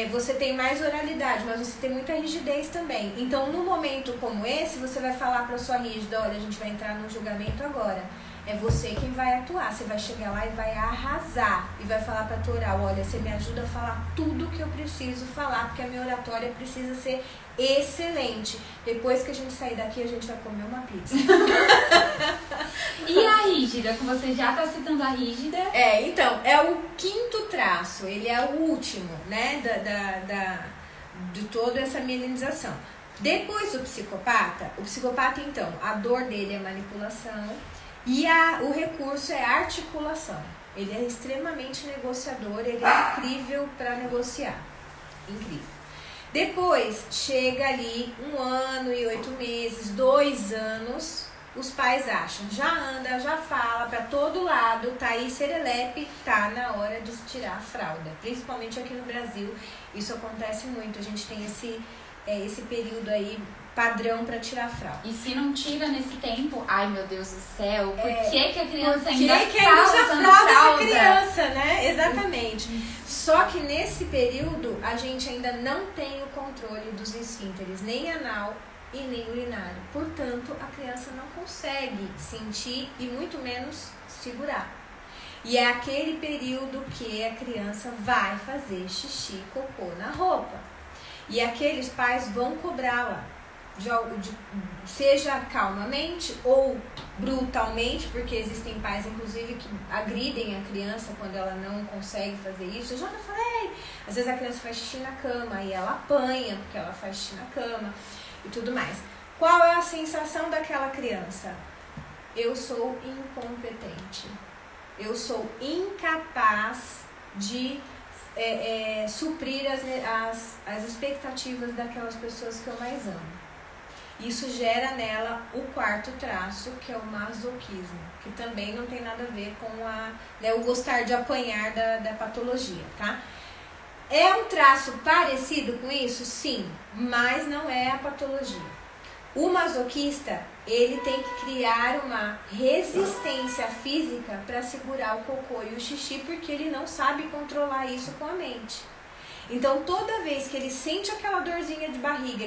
você tem mais oralidade, mas você tem muita rigidez também. Então, num momento como esse, você vai falar para sua rígida, olha, a gente vai entrar num julgamento agora. É você quem vai atuar, você vai chegar lá e vai arrasar. E vai falar pra tua oral, olha, você me ajuda a falar tudo que eu preciso falar, porque a minha oratória precisa ser excelente. Depois que a gente sair daqui, a gente vai comer uma pizza. E a rígida, que você já tá citando a rígida? Então, é o quinto traço, ele é o último, né, de toda essa milenização. Depois do psicopata, então, a dor dele é manipulação. E o recurso é articulação. Ele é extremamente negociador, ele é incrível para negociar. Incrível. Depois, chega ali 1 ano e 8 meses, 2 anos, os pais acham, já anda, já fala para todo lado, tá aí serelepe, tá na hora de tirar a fralda. Principalmente aqui no Brasil, isso acontece muito. A gente tem esse período aí padrão para tirar a fralda. E se não tira nesse tempo, ai meu Deus do céu, por que a criança ainda tá usando fralda? Essa criança, né? Exatamente. Só que nesse período a gente ainda não tem o controle dos esfínteres, nem anal e nem urinário. Portanto, a criança não consegue sentir e muito menos segurar. E é aquele período que a criança vai fazer xixi e cocô na roupa. E aqueles pais vão cobrá-la. Seja calmamente ou brutalmente, porque existem pais, inclusive, que agridem a criança quando ela não consegue fazer isso. Eu já falei, às vezes a criança faz xixi na cama e ela apanha porque ela faz xixi na cama e tudo mais. Qual é a sensação daquela criança? Eu sou incompetente. Eu sou incapaz de suprir as expectativas daquelas pessoas que eu mais amo. Isso gera nela o 4º traço, que é o masoquismo, que também não tem nada a ver com o gostar de apanhar da patologia, tá? É um traço parecido com isso? Sim, mas não é a patologia. O masoquista, ele tem que criar uma resistência física para segurar o cocô e o xixi, porque ele não sabe controlar isso com a mente. Então, toda vez que ele sente aquela dorzinha de barriga,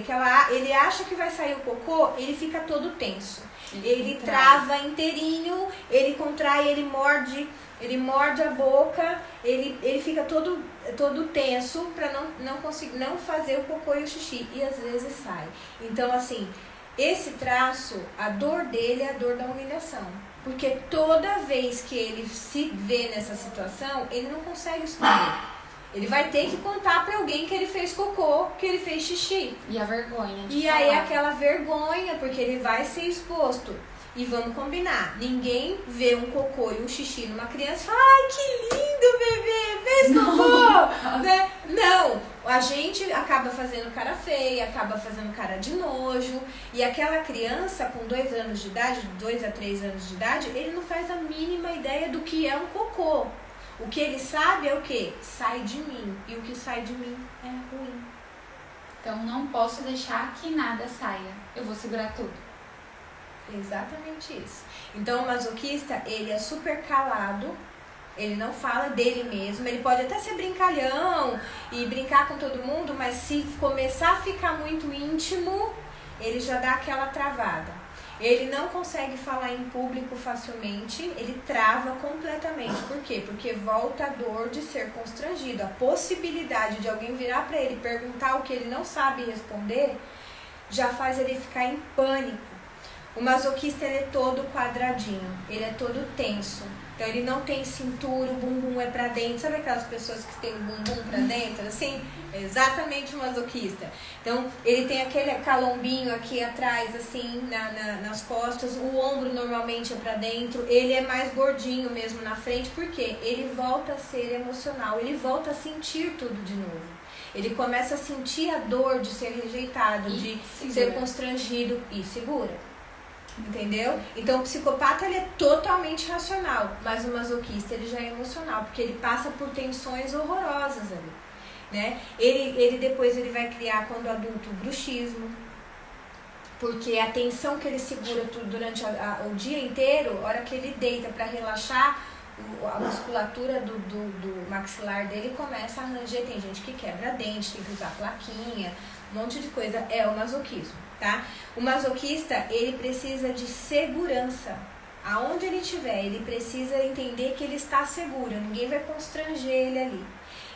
ele acha que vai sair o cocô, ele fica todo tenso. Ele trava inteirinho, ele contrai, ele morde a boca, ele fica todo tenso para não conseguir não fazer o cocô e o xixi. E às vezes sai. Então, assim, esse traço, a dor dele é a dor da humilhação. Porque toda vez que ele se vê nessa situação, ele não consegue esconder. Ele vai ter que contar pra alguém que ele fez cocô, que ele fez xixi. E a vergonha de falar. Aí aquela vergonha, porque ele vai ser exposto. E vamos combinar, ninguém vê um cocô e um xixi numa criança e fala, ai, que lindo, bebê, fez cocô, né? Não, a gente acaba fazendo cara feia, acaba fazendo cara de nojo, e aquela criança com 2 anos de idade, 2 a 3 anos de idade, ele não faz a mínima ideia do que é um cocô. O que ele sabe é o quê? Sai de mim, e o que sai de mim é ruim. Então não posso deixar que nada saia. Eu vou segurar tudo. Exatamente isso. Então o masoquista, ele é super calado, ele não fala dele mesmo, ele pode até ser brincalhão e brincar com todo mundo, mas se começar a ficar muito íntimo, ele já dá aquela travada. Ele não consegue falar em público facilmente, ele trava completamente. Por quê? Porque volta a dor de ser constrangido. A possibilidade de alguém virar para ele e perguntar o que ele não sabe responder, já faz ele ficar em pânico. O masoquista, ele é todo quadradinho, ele é todo tenso. Então ele não tem cintura, o bumbum é pra dentro. Sabe aquelas pessoas que têm o bumbum pra dentro? Assim, é exatamente o masoquista. Então ele tem aquele calombinho aqui atrás, assim, nas costas. O ombro normalmente é pra dentro. Ele é mais gordinho mesmo na frente. Por quê? Ele volta a ser emocional. Ele volta a sentir tudo de novo. Ele começa a sentir a dor de ser rejeitado, de ser constrangido e segura. Entendeu? Então o psicopata, ele é totalmente racional, mas o masoquista, ele já é emocional, porque ele passa por tensões horrorosas ali, né? Ele depois ele vai criar, quando adulto, o bruxismo, porque a tensão que ele segura durante o dia inteiro, a hora que ele deita para relaxar, a musculatura do maxilar dele começa a ranger. Tem gente que quebra dente, tem que usar plaquinha, um monte de coisa. É o masoquismo. Tá? O masoquista, ele precisa de segurança. Aonde ele estiver, ele precisa entender que ele está seguro. Ninguém vai constranger ele ali.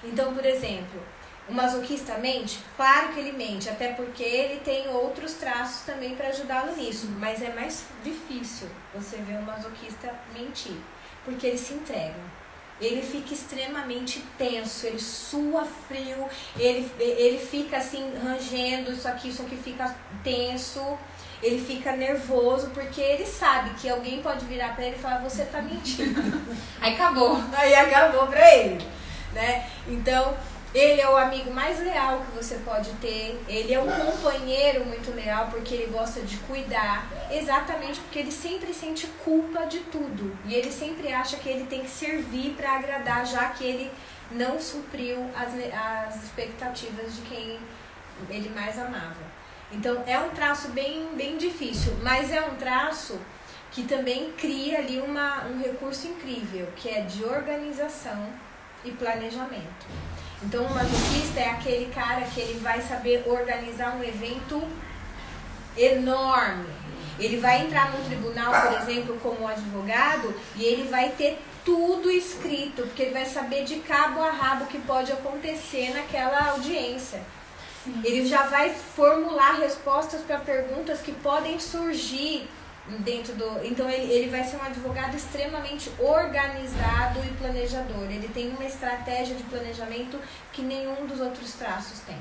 Então, por exemplo, o masoquista mente? Claro que ele mente, até porque ele tem outros traços também para ajudá-lo nisso. Mas é mais difícil você ver um masoquista mentir, porque ele se entrega. Ele fica extremamente tenso, ele sua frio, ele fica assim rangendo, isso aqui fica tenso, ele fica nervoso, porque ele sabe que alguém pode virar pra ele e falar, você tá mentindo. Aí acabou. Aí acabou pra ele, né? Então, ele é o amigo mais leal que você pode ter, ele é um companheiro muito leal, porque ele gosta de cuidar, exatamente porque ele sempre sente culpa de tudo, e ele sempre acha que ele tem que servir para agradar, já que ele não supriu as expectativas de quem ele mais amava. Então é um traço bem difícil, mas é um traço que também cria ali um recurso incrível, que é de organização e planejamento. Então o masoquista é aquele cara que ele vai saber organizar um evento enorme. Ele vai entrar no tribunal, por exemplo, como advogado, e ele vai ter tudo escrito, porque ele vai saber de cabo a rabo o que pode acontecer naquela audiência. Ele já vai formular respostas para perguntas que podem surgir dentro do... Então ele vai ser um advogado extremamente organizado e planejador. Ele tem uma estratégia de planejamento que nenhum dos outros traços tem.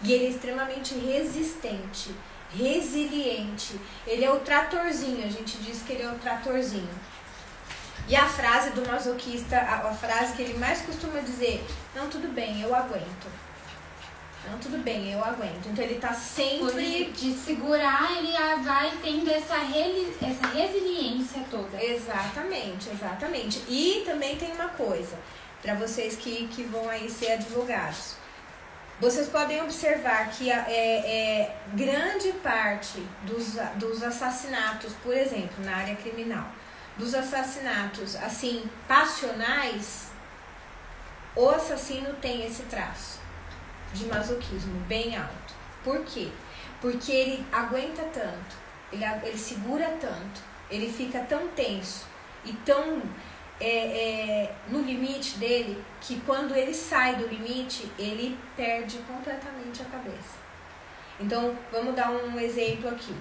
E ele é extremamente resistente, resiliente. Ele é o tratorzinho, a gente diz que ele é o tratorzinho. E a frase do masoquista, a frase que ele mais costuma dizer, não, tudo bem, eu aguento. Não, tudo bem, eu aguento. Então ele tá sempre... De segurar, ele vai tendo essa resiliência toda. Exatamente, exatamente. E também tem uma coisa, para vocês que vão aí ser advogados. Vocês podem observar que grande parte dos assassinatos, por exemplo, na área criminal, dos assassinatos, assim, passionais, o assassino tem esse traço de masoquismo bem alto. Por quê? Porque ele aguenta tanto, ele segura tanto, ele fica tão tenso e tão no limite dele, que quando ele sai do limite, ele perde completamente a cabeça. Então, vamos dar um exemplo aqui.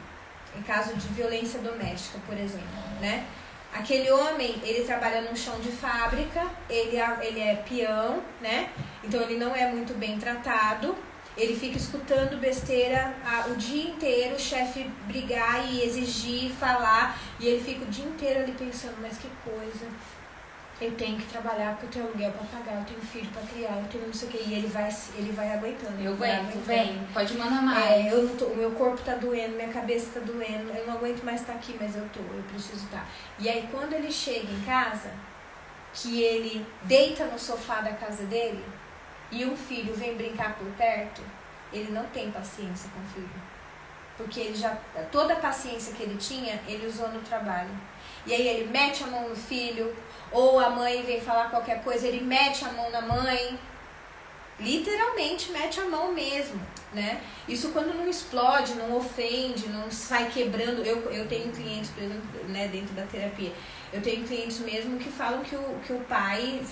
Em caso de violência doméstica, por exemplo, né? Aquele homem, ele trabalha num chão de fábrica, ele é peão, né? Então ele não é muito bem tratado, ele fica escutando besteira o dia inteiro, o chefe brigar e exigir, falar, e ele fica o dia inteiro ali pensando, mas que coisa, eu tenho que trabalhar porque eu tenho aluguel pra pagar, eu tenho filho pra criar, eu tenho não sei o que, e ele vai aguentando. Eu aguento, vem, pode mandar mais. O meu corpo tá doendo, minha cabeça tá doendo, eu não aguento mais estar aqui, mas eu preciso estar. E aí quando ele chega em casa, que ele deita no sofá da casa dele, e um filho vem brincar por perto, ele não tem paciência com o filho. Porque ele já, toda a paciência que ele tinha, ele usou no trabalho. E aí ele mete a mão no filho, ou a mãe vem falar qualquer coisa, ele mete a mão na mãe. Literalmente mete a mão mesmo, né? Isso quando não explode, não ofende, não sai quebrando. Eu tenho clientes, por exemplo, né, dentro da terapia, eu tenho clientes mesmo que falam que o pai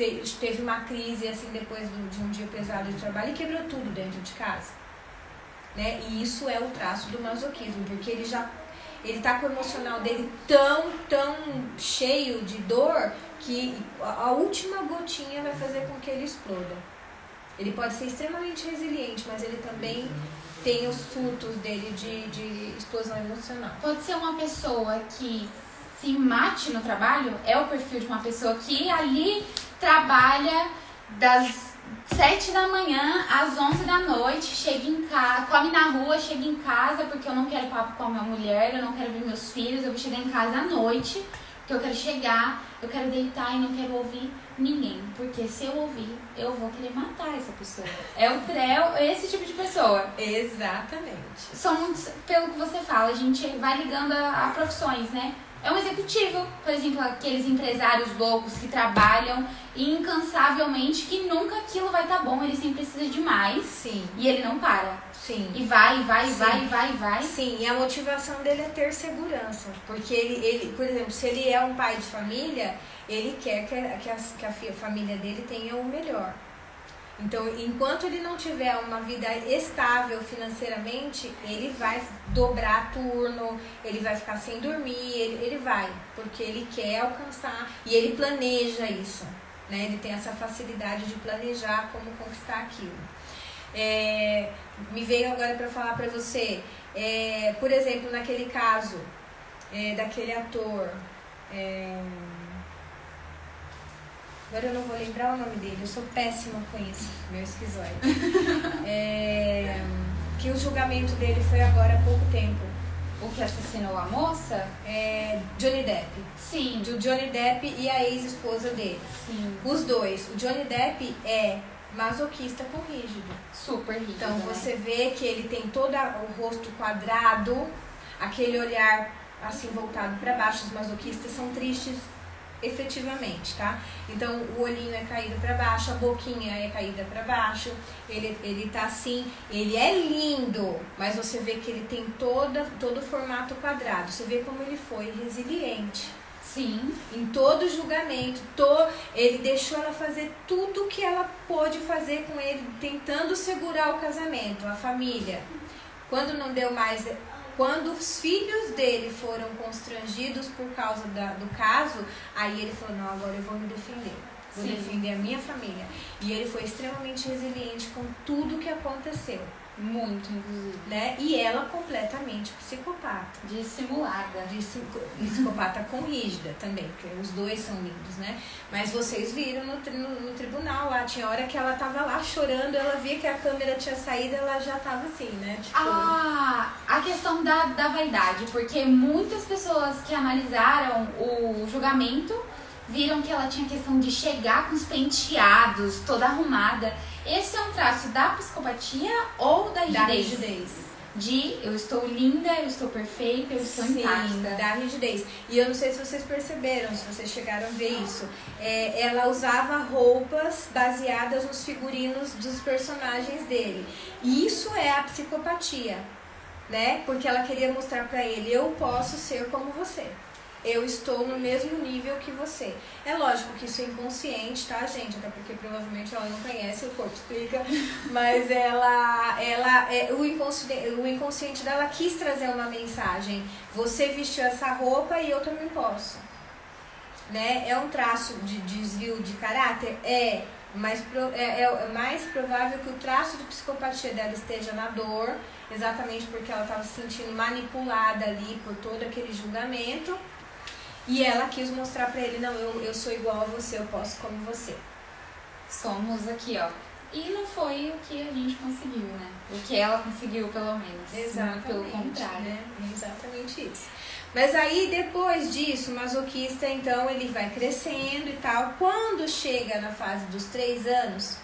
teve uma crise assim depois de um dia pesado de trabalho e quebrou tudo dentro de casa, né? E isso é o traço do masoquismo, porque ele tá com o emocional dele tão cheio de dor que a última gotinha vai fazer com que ele exploda. Ele pode ser extremamente resiliente, mas ele também tem os surtos dele de explosão emocional. Pode ser uma pessoa que se mate no trabalho, é o perfil de uma pessoa que ali trabalha das 7 da manhã às 11 da noite, chega em casa, come na rua, chega em casa porque eu não quero papo com a minha mulher, eu não quero ver meus filhos, eu vou chegar em casa à noite, porque eu quero chegar, eu quero deitar e não quero ouvir ninguém, porque se eu ouvir, eu vou querer matar essa pessoa. É esse tipo de pessoa. Exatamente. São muitos, pelo que você fala, a gente vai ligando a profissões, né? É um executivo, por exemplo, aqueles empresários loucos que trabalham incansavelmente, que nunca aquilo vai estar bom, ele sempre precisa de mais. Sim. E ele não para. Sim. E vai. Sim, e a motivação dele é ter segurança. Porque ele, por exemplo, se ele é um pai de família, ele quer que a família dele tenha o melhor. Então, enquanto ele não tiver uma vida estável financeiramente, ele vai dobrar turno, ele vai ficar sem dormir, ele vai, porque ele quer alcançar e ele planeja isso, né? Ele tem essa facilidade de planejar como conquistar aquilo. Me veio agora para falar para você, por exemplo, naquele caso daquele ator... Agora eu não vou lembrar o nome dele, eu sou péssima com isso, meu esquizoide. Que o julgamento dele foi agora há pouco tempo. O que assassinou a moça? Johnny Depp. Sim. O Johnny Depp e a ex-esposa dele. Sim. Os dois. O Johnny Depp é masoquista com rígido. Super rígido. Então né? você vê que ele tem todo o rosto quadrado, aquele olhar assim voltado para baixo. Os masoquistas são tristes efetivamente, tá? Então o olhinho é caído para baixo, a boquinha é caída para baixo, ele tá assim, ele é lindo, mas você vê que ele tem todo o formato quadrado, você vê como ele foi resiliente. Sim. Em todo julgamento, ele deixou ela fazer tudo que ela pôde fazer com ele, tentando segurar o casamento, a família. Quando não deu mais... Quando os filhos dele foram constrangidos por causa do caso, aí ele falou, não, agora eu vou me defender. Vou defender a minha família. E ele foi extremamente resiliente com tudo que aconteceu. Muito, inclusive. Né? E ela completamente psicopata. Dissimulada. Psicopata com rígida também, porque os dois são lindos, né? Mas vocês viram no tribunal lá, tinha hora que ela tava lá chorando, ela via que a câmera tinha saído, ela já tava assim, né? Tipo... A questão da vaidade, porque muitas pessoas que analisaram o julgamento viram que ela tinha questão de chegar com os penteados, toda arrumada. Esse é um traço da psicopatia ou da rigidez? Da rigidez. De eu estou linda, eu estou perfeita, eu estou intacta. Sim, da rigidez. E eu não sei se vocês perceberam, se vocês chegaram a ver isso. Ela usava roupas baseadas nos figurinos dos personagens dele. E isso é a psicopatia, né? Porque ela queria mostrar pra ele, eu posso ser como você. Eu estou no mesmo nível que você. É lógico que isso é inconsciente, tá, gente? Até porque provavelmente ela não conhece, o corpo explica. Mas o inconsciente dela quis trazer uma mensagem. Você vestiu essa roupa e eu também posso. Né? É um traço de desvio de caráter? Mas é mais provável que o traço de psicopatia dela esteja na dor, exatamente porque ela estava se sentindo manipulada ali por todo aquele julgamento. E ela quis mostrar pra ele, não, eu sou igual a você, eu posso como você. Somos aqui, ó. E não foi o que a gente conseguiu, né? O que ela conseguiu, pelo menos. Exatamente. Pelo contrário. Né? Exatamente isso. Mas aí, depois disso, o masoquista, então, ele vai crescendo e tal. Quando chega na fase dos 3 anos,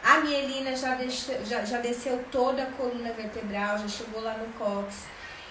A mielina já desceu toda a coluna vertebral, já chegou lá no cóccix,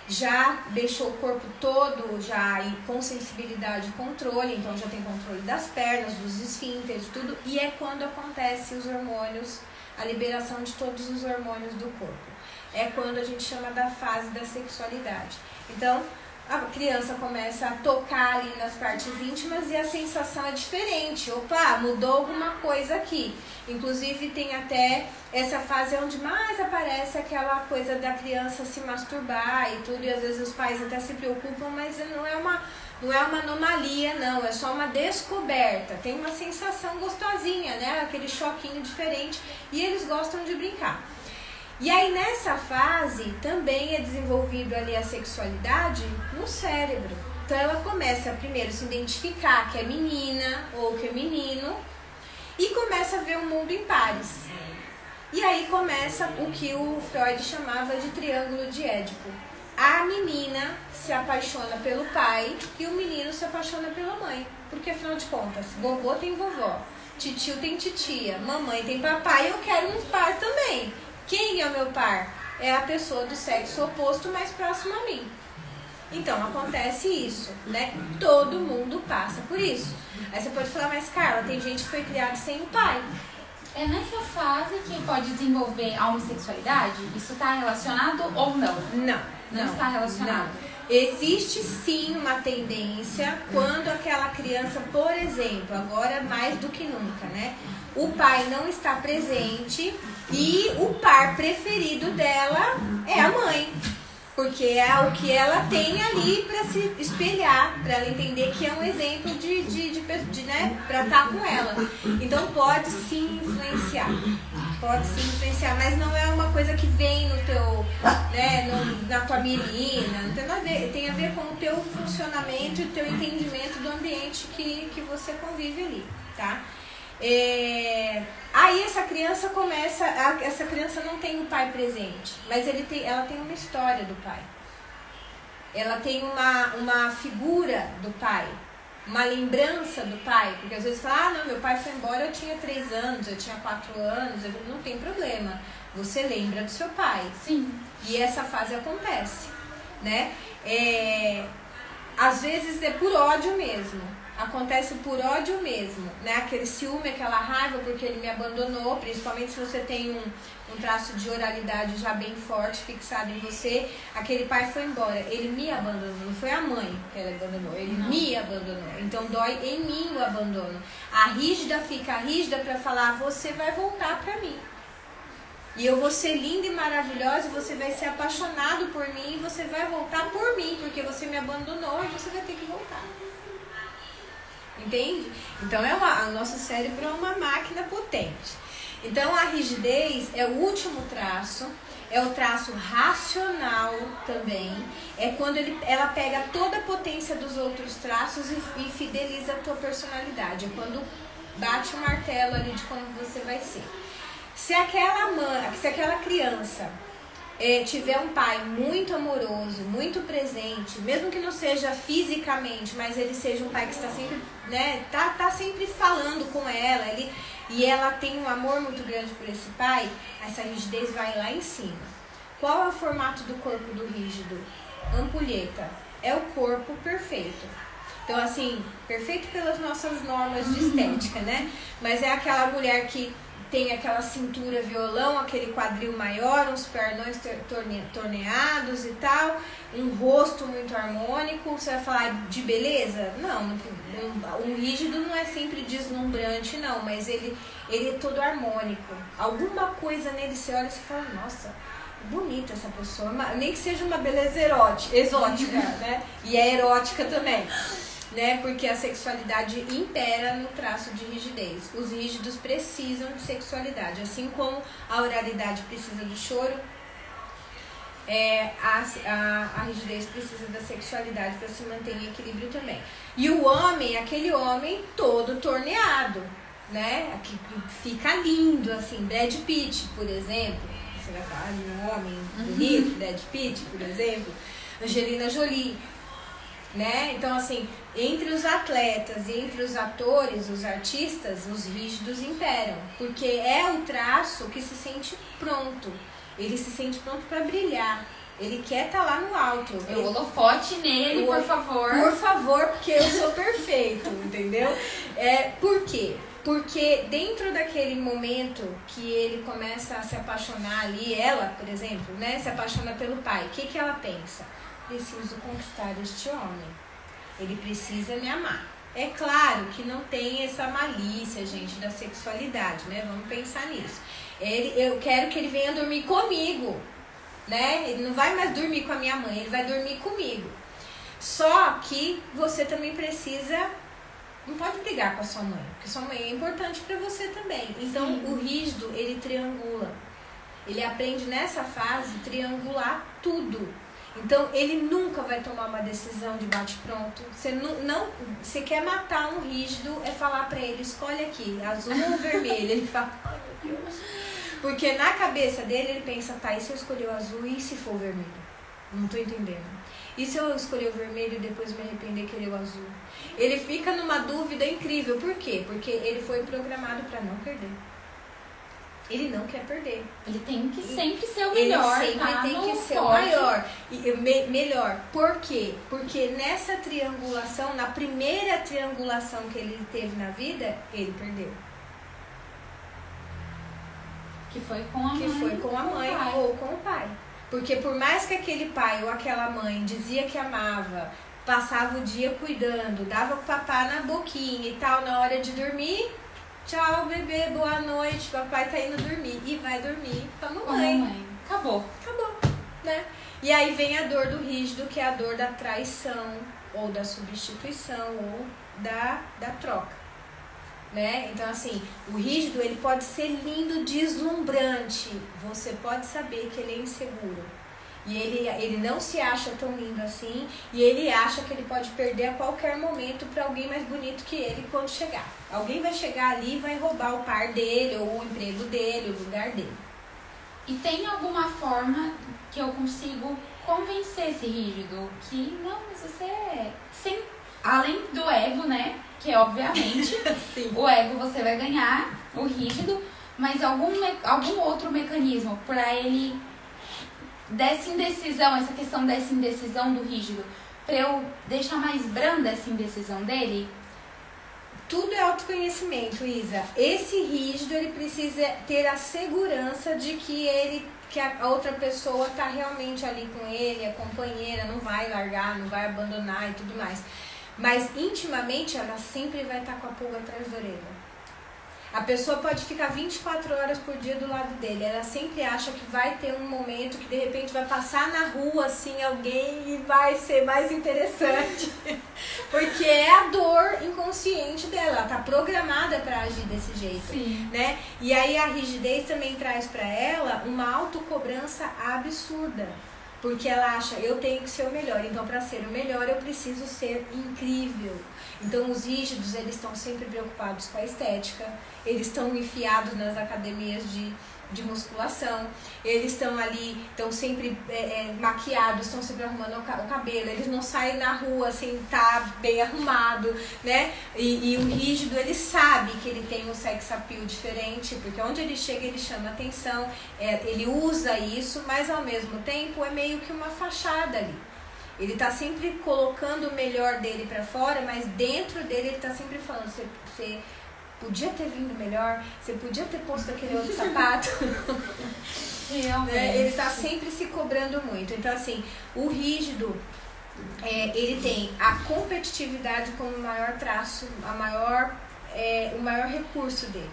já deixou o corpo todo já com sensibilidade e controle, então já tem controle das pernas, dos esfínteres, tudo, e é quando acontece os hormônios, a liberação de todos os hormônios do corpo. É quando a gente chama da fase da sexualidade. Então, a criança começa a tocar ali nas partes íntimas e a sensação é diferente. Opa, mudou alguma coisa aqui. Inclusive tem até essa fase onde mais aparece aquela coisa da criança se masturbar e tudo. E às vezes os pais até se preocupam, mas não é uma anomalia, não. É só uma descoberta. Tem uma sensação gostosinha, né? Aquele choquinho diferente. E eles gostam de brincar. E aí nessa fase também é desenvolvido ali a sexualidade no cérebro. Então ela começa primeiro a se identificar que é menina ou que é menino e começa a ver o mundo em pares. E aí começa o que o Freud chamava de triângulo de Édipo. A menina se apaixona pelo pai e o menino se apaixona pela mãe. Porque afinal de contas, vovô tem vovó, titio tem titia, mamãe tem papai e eu quero um par também. Quem é o meu par? É a pessoa do sexo oposto mais próximo a mim. Então, acontece isso, né? Todo mundo passa por isso. Aí você pode falar, mas Carla, tem gente que foi criada sem o pai. É nessa fase que pode desenvolver a homossexualidade? Isso está relacionado ou não? Não está relacionado. Não. Existe sim uma tendência quando aquela criança, por exemplo, agora mais do que nunca, né? O pai não está presente e o par preferido dela é a mãe. Porque é o que ela tem ali para se espelhar, para ela entender que é um exemplo de né, para estar com ela. Então pode sim influenciar. Pode sim influenciar, mas não é uma coisa que vem no teu, né, na tua mielina, não tem nada a ver, tem a ver com o teu funcionamento e o teu entendimento do ambiente que você convive ali, tá? Aí essa criança essa criança não tem o pai presente, mas ela tem uma história do pai. Ela tem uma figura do pai, uma lembrança do pai, porque às vezes fala, não, meu pai foi embora, eu tinha 3 anos, eu tinha 4 anos, não tem problema, você lembra do seu pai. Sim. E essa fase acontece, né? Às vezes é por ódio mesmo. Acontece por ódio mesmo, né? Aquele ciúme, aquela raiva porque ele me abandonou, principalmente se você tem um traço de oralidade já bem forte, fixado em você. Aquele pai foi embora, ele me abandonou, não foi a mãe que ele abandonou, ele me abandonou. Então dói em mim o abandono. A rígida fica rígida para falar, você vai voltar para mim. E eu vou ser linda e maravilhosa, você vai ser apaixonado por mim e você vai voltar por mim, porque você me abandonou e você vai ter que voltar. Entende? Então o nosso cérebro é uma máquina potente. Então a rigidez é o último traço, é o traço racional também. É quando ela pega toda a potência dos outros traços e fideliza a tua personalidade. É quando bate o martelo ali de como você vai ser. Se aquela criança tiver um pai muito amoroso, muito presente, mesmo que não seja fisicamente, mas ele seja um pai que está sempre, né, tá sempre falando com ela, e ela tem um amor muito grande por esse pai, essa rigidez vai lá em cima. Qual é o formato do corpo do rígido? Ampulheta. É o corpo perfeito. Então, assim, perfeito pelas nossas normas de estética, né? Mas é aquela mulher que tem aquela cintura violão, aquele quadril maior, uns pernões torneados e tal, um rosto muito harmônico. Você vai falar de beleza? Não, um rígido não é sempre deslumbrante, não, mas ele é todo harmônico. Alguma coisa nele você olha e você fala, nossa, bonita essa pessoa, nem que seja uma beleza exótica, né? E é erótica também. Né? Porque a sexualidade impera no traço de rigidez. Os rígidos precisam de sexualidade, assim como a oralidade precisa do choro, a rigidez precisa da sexualidade para se manter em equilíbrio também. E o homem, aquele homem todo torneado, né? Que fica lindo, assim, Brad Pitt, por exemplo. Você vai falar de um homem bonito, Brad Pitt, por exemplo, Angelina Jolie. né? Então, assim, entre os atletas e entre os atores, os artistas, os rígidos imperam, porque é o traço que se sente pronto. Ele se sente pronto para brilhar. Ele quer estar lá no alto. O holofote nele, por favor. Por favor, porque eu sou perfeito, entendeu? Por quê? Porque dentro daquele momento que ele começa a se apaixonar ali, ela, por exemplo, né, se apaixona pelo pai, o que ela pensa? Preciso conquistar este homem. Ele precisa me amar. É claro que não tem essa malícia, gente, da sexualidade, né? Vamos pensar nisso. Eu quero que ele venha dormir comigo, né? Ele não vai mais dormir com a minha mãe, ele vai dormir comigo. Só que você também precisa... Não pode brigar com a sua mãe, porque sua mãe é importante para você também. Então, sim, o rígido, ele triangula. Ele aprende nessa fase triangular tudo. Então, ele nunca vai tomar uma decisão de bate-pronto. Você quer matar um rígido, é falar pra ele, escolhe aqui, azul ou vermelho. Ele fala, ai meu Deus. Porque na cabeça dele, ele pensa, tá, e se eu escolher o azul e se for o vermelho? Não tô entendendo. E se eu escolher o vermelho e depois me arrepender e querer o azul? Ele fica numa dúvida incrível. Por quê? Porque ele foi programado pra não perder. Ele não quer perder. Ele tem que sempre ser o melhor. Ele sempre tem que ser o maior. Melhor. Por quê? Porque nessa triangulação, na primeira triangulação que ele teve na vida, ele perdeu. Que foi com a mãe. Que foi com a mãe ou com o pai. Porque por mais que aquele pai ou aquela mãe dizia que amava, passava o dia cuidando, dava o papá na boquinha e tal, na hora de dormir... Tchau, bebê, boa noite, papai tá indo dormir. E vai dormir com a mamãe. Acabou, né? E aí vem a dor do rígido, que é a dor da traição, ou da substituição, ou da troca, né? Então, assim, o rígido, ele pode ser lindo, deslumbrante. Você pode saber que ele é inseguro. E ele não se acha tão lindo assim, e ele acha que ele pode perder a qualquer momento para alguém mais bonito que ele quando chegar. Alguém vai chegar ali e vai roubar o par dele, ou o emprego dele, o lugar dele. E tem alguma forma que eu consigo convencer esse rígido que não, mas você é... Além do ego, né? Que obviamente o ego você vai ganhar, o rígido, mas algum outro mecanismo para ele... dessa indecisão, essa questão dessa indecisão do rígido, pra eu deixar mais branda essa indecisão dele? Tudo é autoconhecimento, Isa. Esse rígido, ele precisa ter a segurança de que a outra pessoa tá realmente ali com ele, a companheira, não vai largar, não vai abandonar e tudo mais. Mas intimamente ela sempre vai estar com a pulga atrás da orelha. A pessoa pode ficar 24 horas por dia do lado dele. Ela sempre acha que vai ter um momento que de repente vai passar na rua assim alguém e vai ser mais interessante. Porque é a dor inconsciente dela. Ela tá programada para agir desse jeito. Sim. Né? E aí a rigidez também traz para ela uma autocobrança absurda. Porque ela acha, eu tenho que ser o melhor. Então, para ser o melhor, eu preciso ser incrível. Então, os rígidos, eles estão sempre preocupados com a estética. Eles estão enfiados nas academias de musculação. Eles estão ali, estão sempre maquiados, estão sempre arrumando o cabelo. Eles não saem na rua sem estar bem arrumado, né? E o rígido, ele sabe que ele tem um sex appeal diferente, porque onde ele chega, ele chama atenção. Ele usa isso, mas ao mesmo tempo é meio que uma fachada ali. Ele tá sempre colocando o melhor dele pra fora, mas dentro dele ele tá sempre falando, você podia ter vindo melhor, você podia ter posto aquele outro sapato. Realmente. Ele tá sempre se cobrando muito. Então, assim, o rígido, ele tem a competitividade como o maior traço, o maior recurso dele.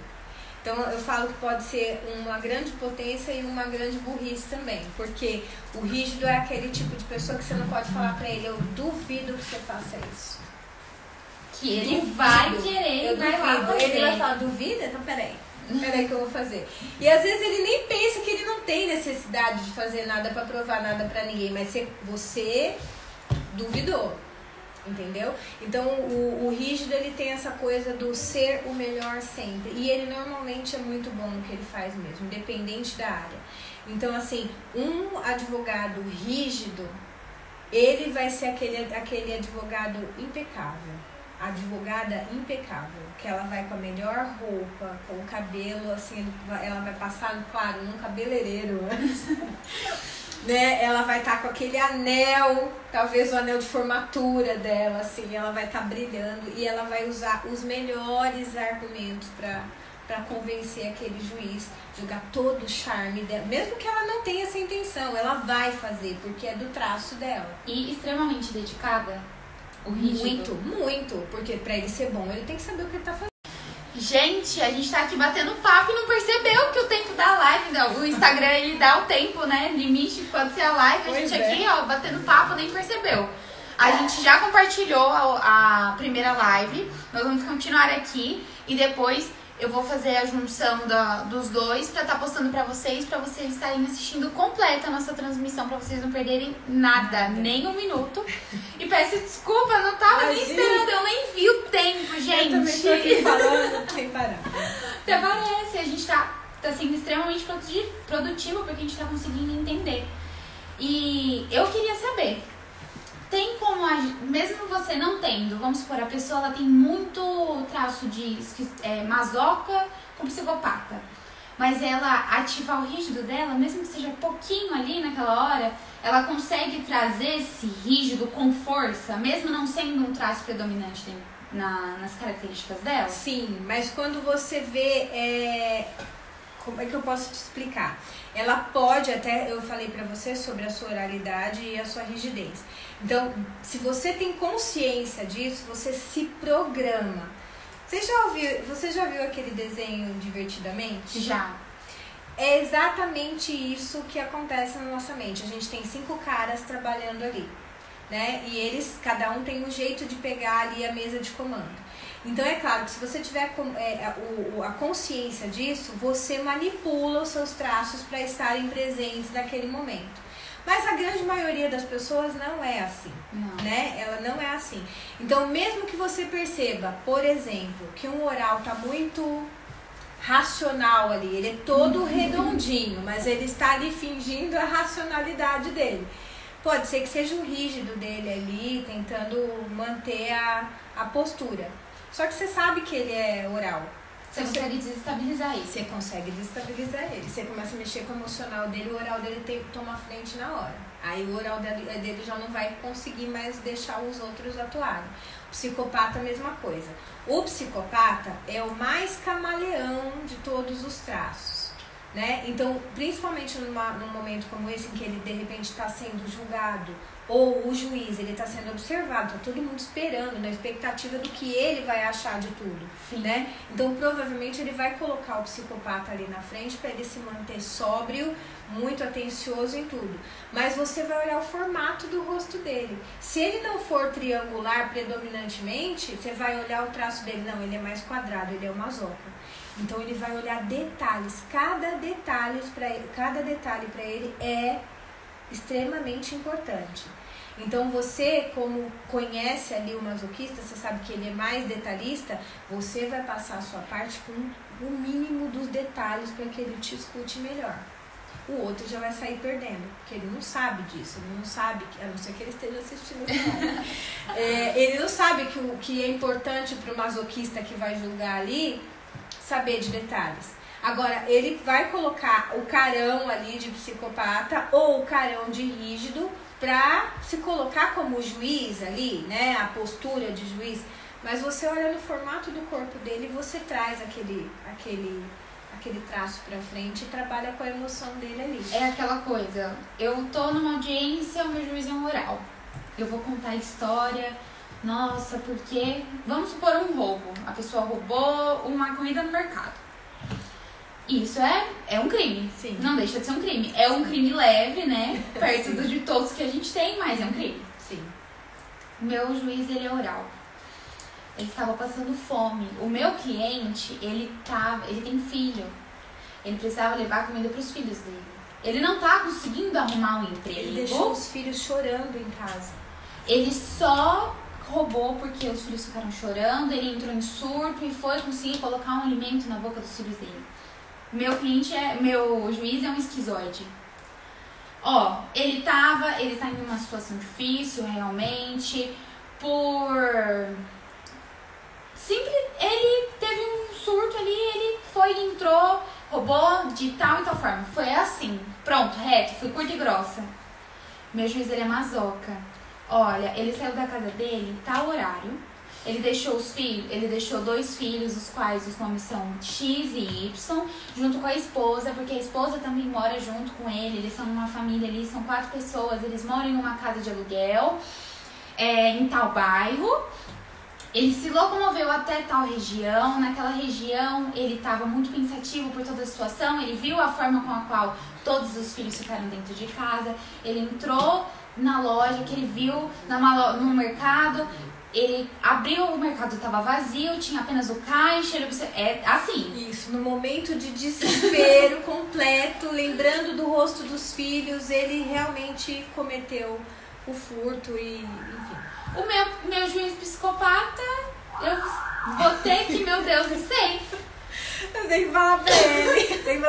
Então, eu falo que pode ser uma grande potência e uma grande burrice também. Porque o rígido é aquele tipo de pessoa que você não pode falar pra ele, eu duvido que você faça isso. Que ele vai querer, vai lá fazer. Ele vai falar, duvida? Então, peraí que eu vou fazer. E às vezes ele nem pensa que ele não tem necessidade de fazer nada pra provar nada pra ninguém. Mas você duvidou. Entendeu? Então, o rígido, ele tem essa coisa do ser o melhor sempre. E ele normalmente é muito bom no que ele faz mesmo, independente da área. Então, assim, um advogado rígido, ele vai ser aquele advogado impecável. Advogada impecável, que ela vai com a melhor roupa, com o cabelo, assim, ela vai passar, claro, num cabeleireiro antes, né? Ela vai estar com aquele anel, talvez o anel de formatura dela, assim, ela vai estar brilhando e ela vai usar os melhores argumentos para convencer aquele juiz, jogar todo o charme dela, mesmo que ela não tenha essa intenção, ela vai fazer, porque é do traço dela. E extremamente dedicada. O rígido. Muito, porque pra ele ser bom, ele tem que saber o que ele tá fazendo. Gente, a gente tá aqui batendo papo e não percebeu que o tempo da live, não. O Instagram, ele dá o tempo, né? Limite, pode ser a live. A gente aqui, ó, batendo papo, nem percebeu. A gente já compartilhou a primeira live. Nós vamos continuar aqui e depois eu vou fazer a junção dos dois pra estar postando pra vocês estarem assistindo completa a nossa transmissão, pra vocês não perderem nada, nem um minuto. E peço desculpa, não tava nem esperando, eu nem vi o tempo, gente. Eu também tô aqui falando sem parar. Até parece, a gente tá sendo extremamente produtivo porque a gente tá conseguindo entender. E eu queria saber, tem como, mesmo você não tendo, vamos supor, a pessoa ela tem muito traço de masoca com psicopata, mas ela ativar o rígido dela, mesmo que seja pouquinho ali naquela hora, ela consegue trazer esse rígido com força, mesmo não sendo um traço predominante nas características dela? Sim, mas quando você vê, como é que eu posso te explicar? Ela pode, até eu falei pra você sobre a sua oralidade e a sua rigidez. Então, se você tem consciência disso, você se programa. Você já viu aquele desenho Divertidamente? Já. É exatamente isso que acontece na nossa mente. A gente tem 5 caras trabalhando ali, né? E cada um tem um jeito de pegar ali a mesa de comando. Então, é claro que se você tiver a consciência disso, você manipula os seus traços para estarem presentes naquele momento. Mas a grande maioria das pessoas não é assim, né? Ela não é assim. Então, mesmo que você perceba, por exemplo, que um oral tá muito racional ali, ele é todo redondinho, mas ele está ali fingindo a racionalidade dele. Pode ser que seja o rígido dele ali, tentando manter a postura. Só que você sabe que ele é oral. Você consegue desestabilizar isso. Você consegue desestabilizar ele. Você começa a mexer com o emocional dele, o oral dele toma frente na hora. Aí o oral dele já não vai conseguir mais deixar os outros atuarem. O psicopata, a mesma coisa. O psicopata é o mais camaleão de todos os traços, né? Então, principalmente num momento como esse, em que ele de repente está sendo julgado, ou o juiz, ele está sendo observado, está todo mundo esperando, na expectativa do que ele vai achar de tudo, né? Então, provavelmente, ele vai colocar o psicopata ali na frente para ele se manter sóbrio, muito atencioso em tudo. Mas você vai olhar o formato do rosto dele. Se ele não for triangular predominantemente, você vai olhar o traço dele. Não, ele é mais quadrado, ele é uma masoca. Então, ele vai olhar detalhes. Cada detalhe para ele é extremamente importante. Então você, como conhece ali o masoquista, você sabe que ele é mais detalhista, você vai passar a sua parte com o mínimo dos detalhes para que ele te escute melhor. O outro já vai sair perdendo, porque ele não sabe disso, ele não sabe, a não ser que ele esteja assistindo ele não sabe que o que é importante para o masoquista que vai julgar ali, saber de detalhes. Agora, ele vai colocar o carão ali de psicopata ou o carão de rígido pra se colocar como juiz ali, né? A postura de juiz. Mas você olha no formato do corpo dele e você traz aquele traço pra frente e trabalha com a emoção dele ali. É aquela coisa, eu tô numa audiência, o meu juiz é um oral. Eu vou contar a história, nossa, porque... Vamos supor um roubo. A pessoa roubou uma comida no mercado. Isso é um crime. Sim. Não deixa de ser um crime. É um crime leve, né? Perto de todos que a gente tem, mas é um crime. Sim. Meu juiz, ele é oral. Ele estava passando fome. O meu cliente, ele tem filho. Ele precisava levar comida para os filhos dele. Ele não tá conseguindo arrumar um emprego. Ele deixou os filhos chorando em casa. Ele só roubou porque os filhos ficaram chorando. Ele entrou em surto e foi conseguir colocar um alimento na boca dos filhos dele. Meu juiz é um esquizoide. Ó, ele tá em uma situação difícil, realmente, ele teve um surto ali, ele entrou, roubou de tal e tal forma. Foi assim, pronto, reto, foi curta e grossa. Meu juiz, ele é masoca. Olha, ele saiu da casa dele, tal horário. Ele deixou 2 filhos, os quais os nomes são X e Y, junto com a esposa, porque a esposa também mora junto com ele. Eles são uma família ali, são 4 pessoas. Eles moram em uma casa de aluguel, em tal bairro. Ele se locomoveu até tal região. Naquela região, ele estava muito pensativo por toda a situação. Ele viu a forma com a qual todos os filhos ficaram dentro de casa. Ele entrou na loja que ele viu no mercado. Ele abriu, o mercado estava vazio, tinha apenas o caixa. É assim. Isso, no momento de desespero completo, lembrando do rosto dos filhos, ele realmente cometeu o furto e, enfim. O meu juiz psicopata, eu vou ter que, meu Deus, eu sei. Eu tenho que falar pra ele.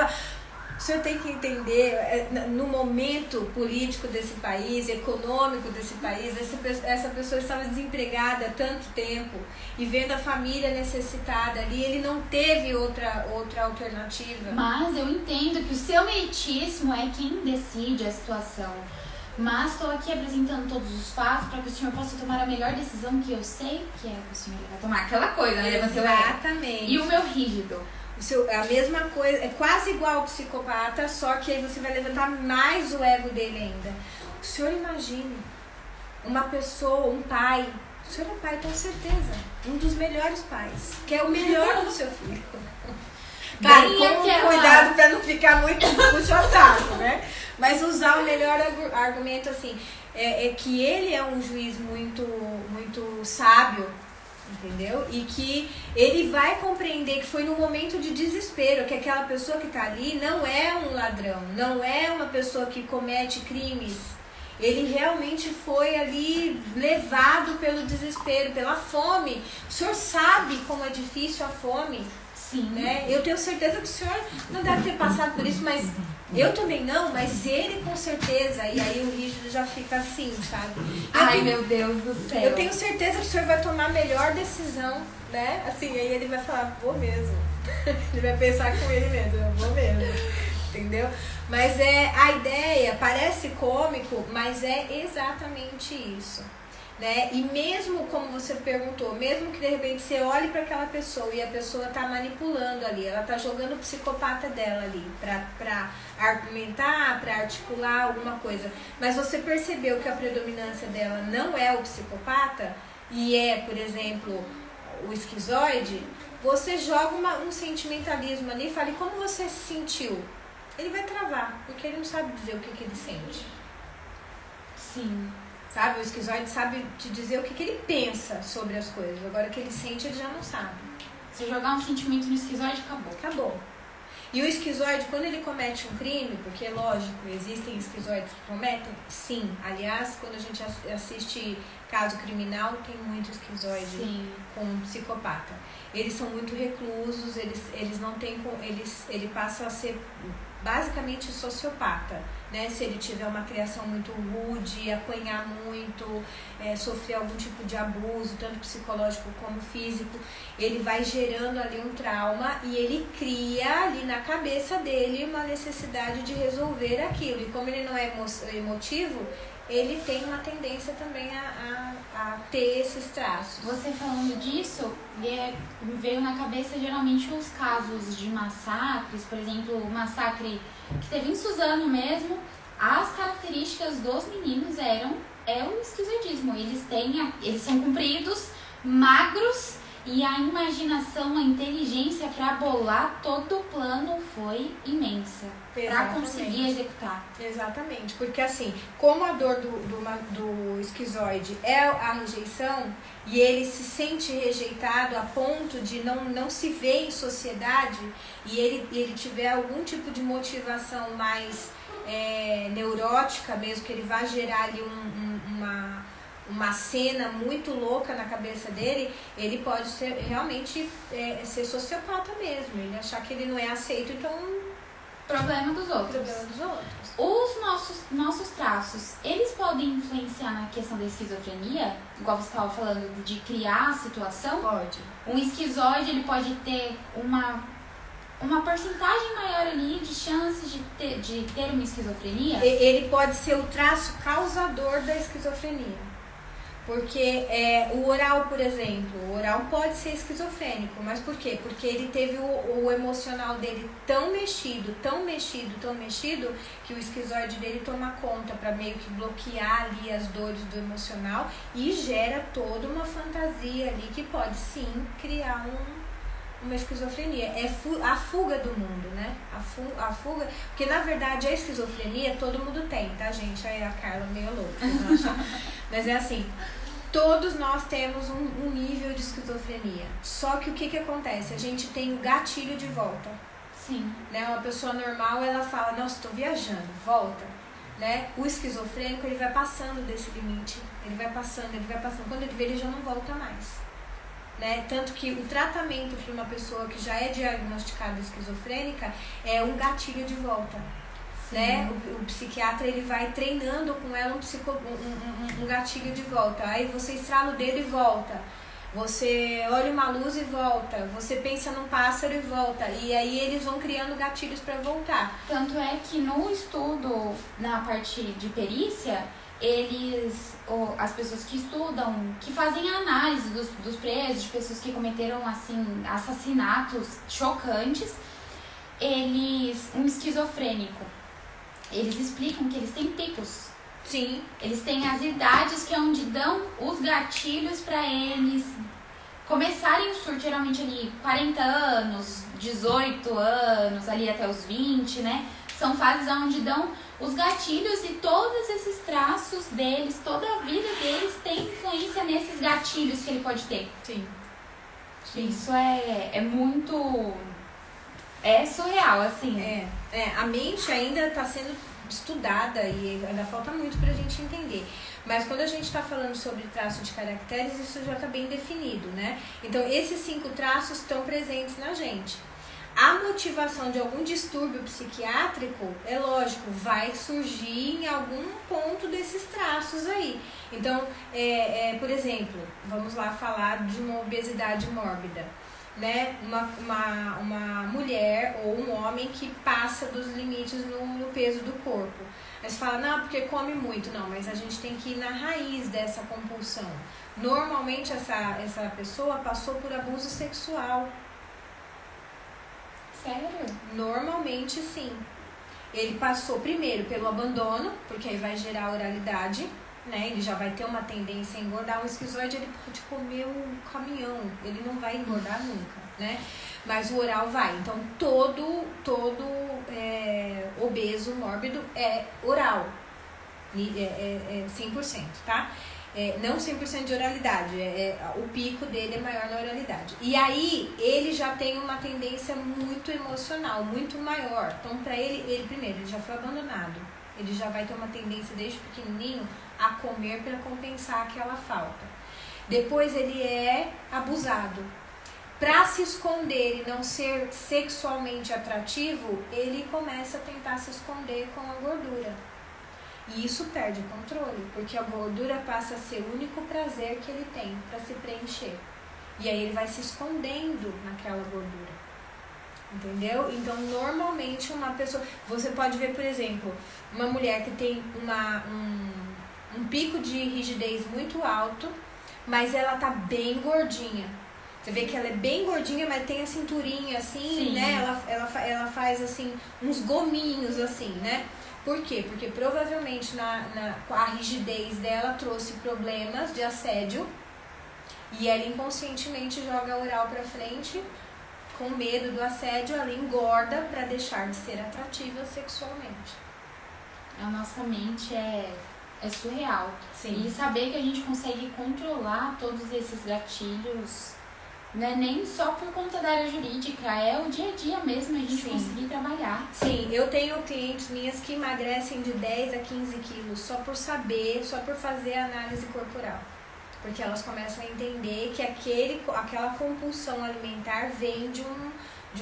O senhor tem que entender, no momento político desse país, econômico desse país, essa pessoa estava desempregada há tanto tempo e vendo a família necessitada ali, ele não teve outra alternativa. Mas eu entendo que o seu meritíssimo é quem decide a situação. Mas estou aqui apresentando todos os fatos para que o senhor possa tomar a melhor decisão que eu sei que é que o senhor vai tomar. Aquela coisa, né? Exatamente. E o meu rígido. A mesma coisa, é quase igual ao psicopata, só que aí você vai levantar mais o ego dele ainda. O senhor imagine uma pessoa, um pai, o senhor é pai, tenho certeza, um dos melhores pais, que é o melhor do seu filho. Claro, com cuidado para não ficar muito puxa-saco, né? Mas usar o melhor argumento assim, é que ele é um juiz muito, muito sábio, entendeu? E que ele vai compreender que foi num momento de desespero, que aquela pessoa que tá ali não é um ladrão, não é uma pessoa que comete crimes. Ele realmente foi ali levado pelo desespero, pela fome. O senhor sabe como é difícil a fome. Sim. Né? Eu tenho certeza que o senhor não deve ter passado por isso, mas eu também não, mas ele com certeza. E aí o rígido já fica assim, sabe? Meu Deus do céu. Eu tenho certeza que o senhor vai tomar a melhor decisão, né? Assim, aí ele vai falar, vou mesmo. Ele vai pensar com ele mesmo, eu vou mesmo. Entendeu? Mas a ideia parece cômico, mas é exatamente isso. Né? E mesmo, como você perguntou, mesmo que de repente você olhe para aquela pessoa e a pessoa tá manipulando ali, ela tá jogando o psicopata dela ali pra argumentar, pra articular alguma coisa, mas você percebeu que a predominância dela não é o psicopata e é, por exemplo, o esquizoide, você joga um sentimentalismo ali e fala, e como você se sentiu? Ele vai travar, porque ele não sabe dizer o que ele sente. Sim. Sabe, o esquizoide sabe te dizer o que ele pensa sobre as coisas. Agora o que ele sente, ele já não sabe. Se jogar um sentimento no esquizoide, acabou. Acabou. E o esquizoide, quando ele comete um crime, porque é lógico, existem esquizoides que cometem, sim. Aliás, quando a gente assiste caso criminal, tem muito esquizoide com psicopata. Eles são muito reclusos, eles não têm, ele passa a ser basicamente sociopata, né? Se ele tiver uma criação muito rude, apanhar muito, sofrer algum tipo de abuso, tanto psicológico como físico, ele vai gerando ali um trauma e ele cria ali na cabeça dele uma necessidade de resolver aquilo. E como ele não é emotivo, ele tem uma tendência também a ter esses traços. Você falando disso, me veio na cabeça geralmente os casos de massacres, por exemplo, o massacre que teve em Suzano mesmo, as características dos meninos é o esquizoidismo. Eles são compridos, magros, e a imaginação, a inteligência para bolar todo o plano foi imensa. Para conseguir executar. Exatamente, porque assim, como a dor do esquizoide é a rejeição, e ele se sente rejeitado a ponto de não se ver em sociedade, e ele tiver algum tipo de motivação mais neurótica mesmo, que ele vai gerar ali uma cena muito louca na cabeça dele, ele pode ser realmente ser sociopata mesmo, ele achar que ele não é aceito, então problema dos outros. Os nossos traços, eles podem influenciar na questão da esquizofrenia? Igual você estava falando, de criar a situação? Pode. Um esquizoide, ele pode ter uma porcentagem maior ali de chances de ter uma esquizofrenia? Ele pode ser o traço causador da esquizofrenia. Porque o oral, por exemplo, o oral pode ser esquizofrênico, mas por quê? Porque ele teve o emocional dele tão mexido, que o esquizoide dele toma conta para meio que bloquear ali as dores do emocional e gera toda uma fantasia ali que pode sim criar uma esquizofrenia. É a fuga do mundo, né? A fuga, porque na verdade a esquizofrenia todo mundo tem, tá, gente? Aí a Carla meio louca, vocês não acham? Mas é assim, todos nós temos um nível de esquizofrenia. Só que o que acontece? A gente tem o gatilho de volta. Sim. Né? Uma pessoa normal, ela fala, nossa, tô viajando, volta. Né? O esquizofrênico, ele vai passando desse limite. Ele vai passando. Quando ele vê, ele já não volta mais. Né? Tanto que o tratamento para uma pessoa que já é diagnosticada esquizofrênica é um gatilho de volta. Né? O psiquiatra, ele vai treinando com ela um gatilho de volta. Aí você estrala o dedo e volta. Você olha uma luz e volta. Você pensa num pássaro e volta. E aí eles vão criando gatilhos para voltar. Tanto é que no estudo, na parte de perícia, as pessoas que estudam, que fazem a análise dos presos, de pessoas que cometeram assim, assassinatos chocantes, um esquizofrênico, eles explicam que eles têm picos. Sim. Eles têm as idades que é onde dão os gatilhos para eles começarem o surto, geralmente ali 40 anos, 18 anos, ali até os 20, né? São fases onde dão os gatilhos e todos esses traços deles, toda a vida deles tem influência nesses gatilhos que ele pode ter. Sim. Isso é muito... É surreal, assim. A mente ainda está sendo estudada e ainda falta muito pra gente entender. Mas quando a gente está falando sobre traço de caracteres, isso já está bem definido, né? Então, esses 5 traços estão presentes na gente. A motivação de algum distúrbio psiquiátrico, é lógico, vai surgir em algum ponto desses traços aí. Então, por exemplo, vamos lá falar de uma obesidade mórbida. Né? Uma mulher ou um homem que passa dos limites no peso do corpo. Aí você fala, não, porque come muito. Não, mas a gente tem que ir na raiz dessa compulsão. Normalmente essa pessoa passou por abuso sexual. Sério? Normalmente sim. Ele passou primeiro pelo abandono, porque aí vai gerar oralidade, né? Ele já vai ter uma tendência a engordar. Um esquizoide, ele pode comer um caminhão, ele não vai engordar nunca, né? Mas o oral vai. Então, todo obeso mórbido é oral. 100%, tá? Não 100% de oralidade, o pico dele é maior na oralidade. E aí, ele já tem uma tendência muito emocional, muito maior. Então, pra ele primeiro, ele já foi abandonado. Ele já vai ter uma tendência desde pequenininho a comer para compensar aquela falta. Depois ele é abusado. Para se esconder e não ser sexualmente atrativo, ele começa a tentar se esconder com a gordura. E isso perde o controle, porque a gordura passa a ser o único prazer que ele tem para se preencher. E aí ele vai se escondendo naquela gordura. Entendeu? Então, normalmente uma pessoa... Você pode ver, por exemplo, uma mulher que tem um pico de rigidez muito alto, mas ela tá bem gordinha. Você vê que ela é bem gordinha, mas tem a cinturinha assim, sim, né? Ela faz assim, uns gominhos assim, né? Por quê? Porque provavelmente a rigidez dela trouxe problemas de assédio e ela inconscientemente joga a oral pra frente com medo do assédio, ela engorda para deixar de ser atrativa sexualmente. A nossa mente é surreal. Sim. E saber que a gente consegue controlar todos esses gatilhos, não é nem só por conta da área jurídica, é o dia a dia mesmo, a gente sim, conseguir trabalhar. Sim, eu tenho clientes minhas que emagrecem de 10 a 15 quilos só por saber, só por fazer análise corporal. Porque elas começam a entender que aquela compulsão alimentar vem de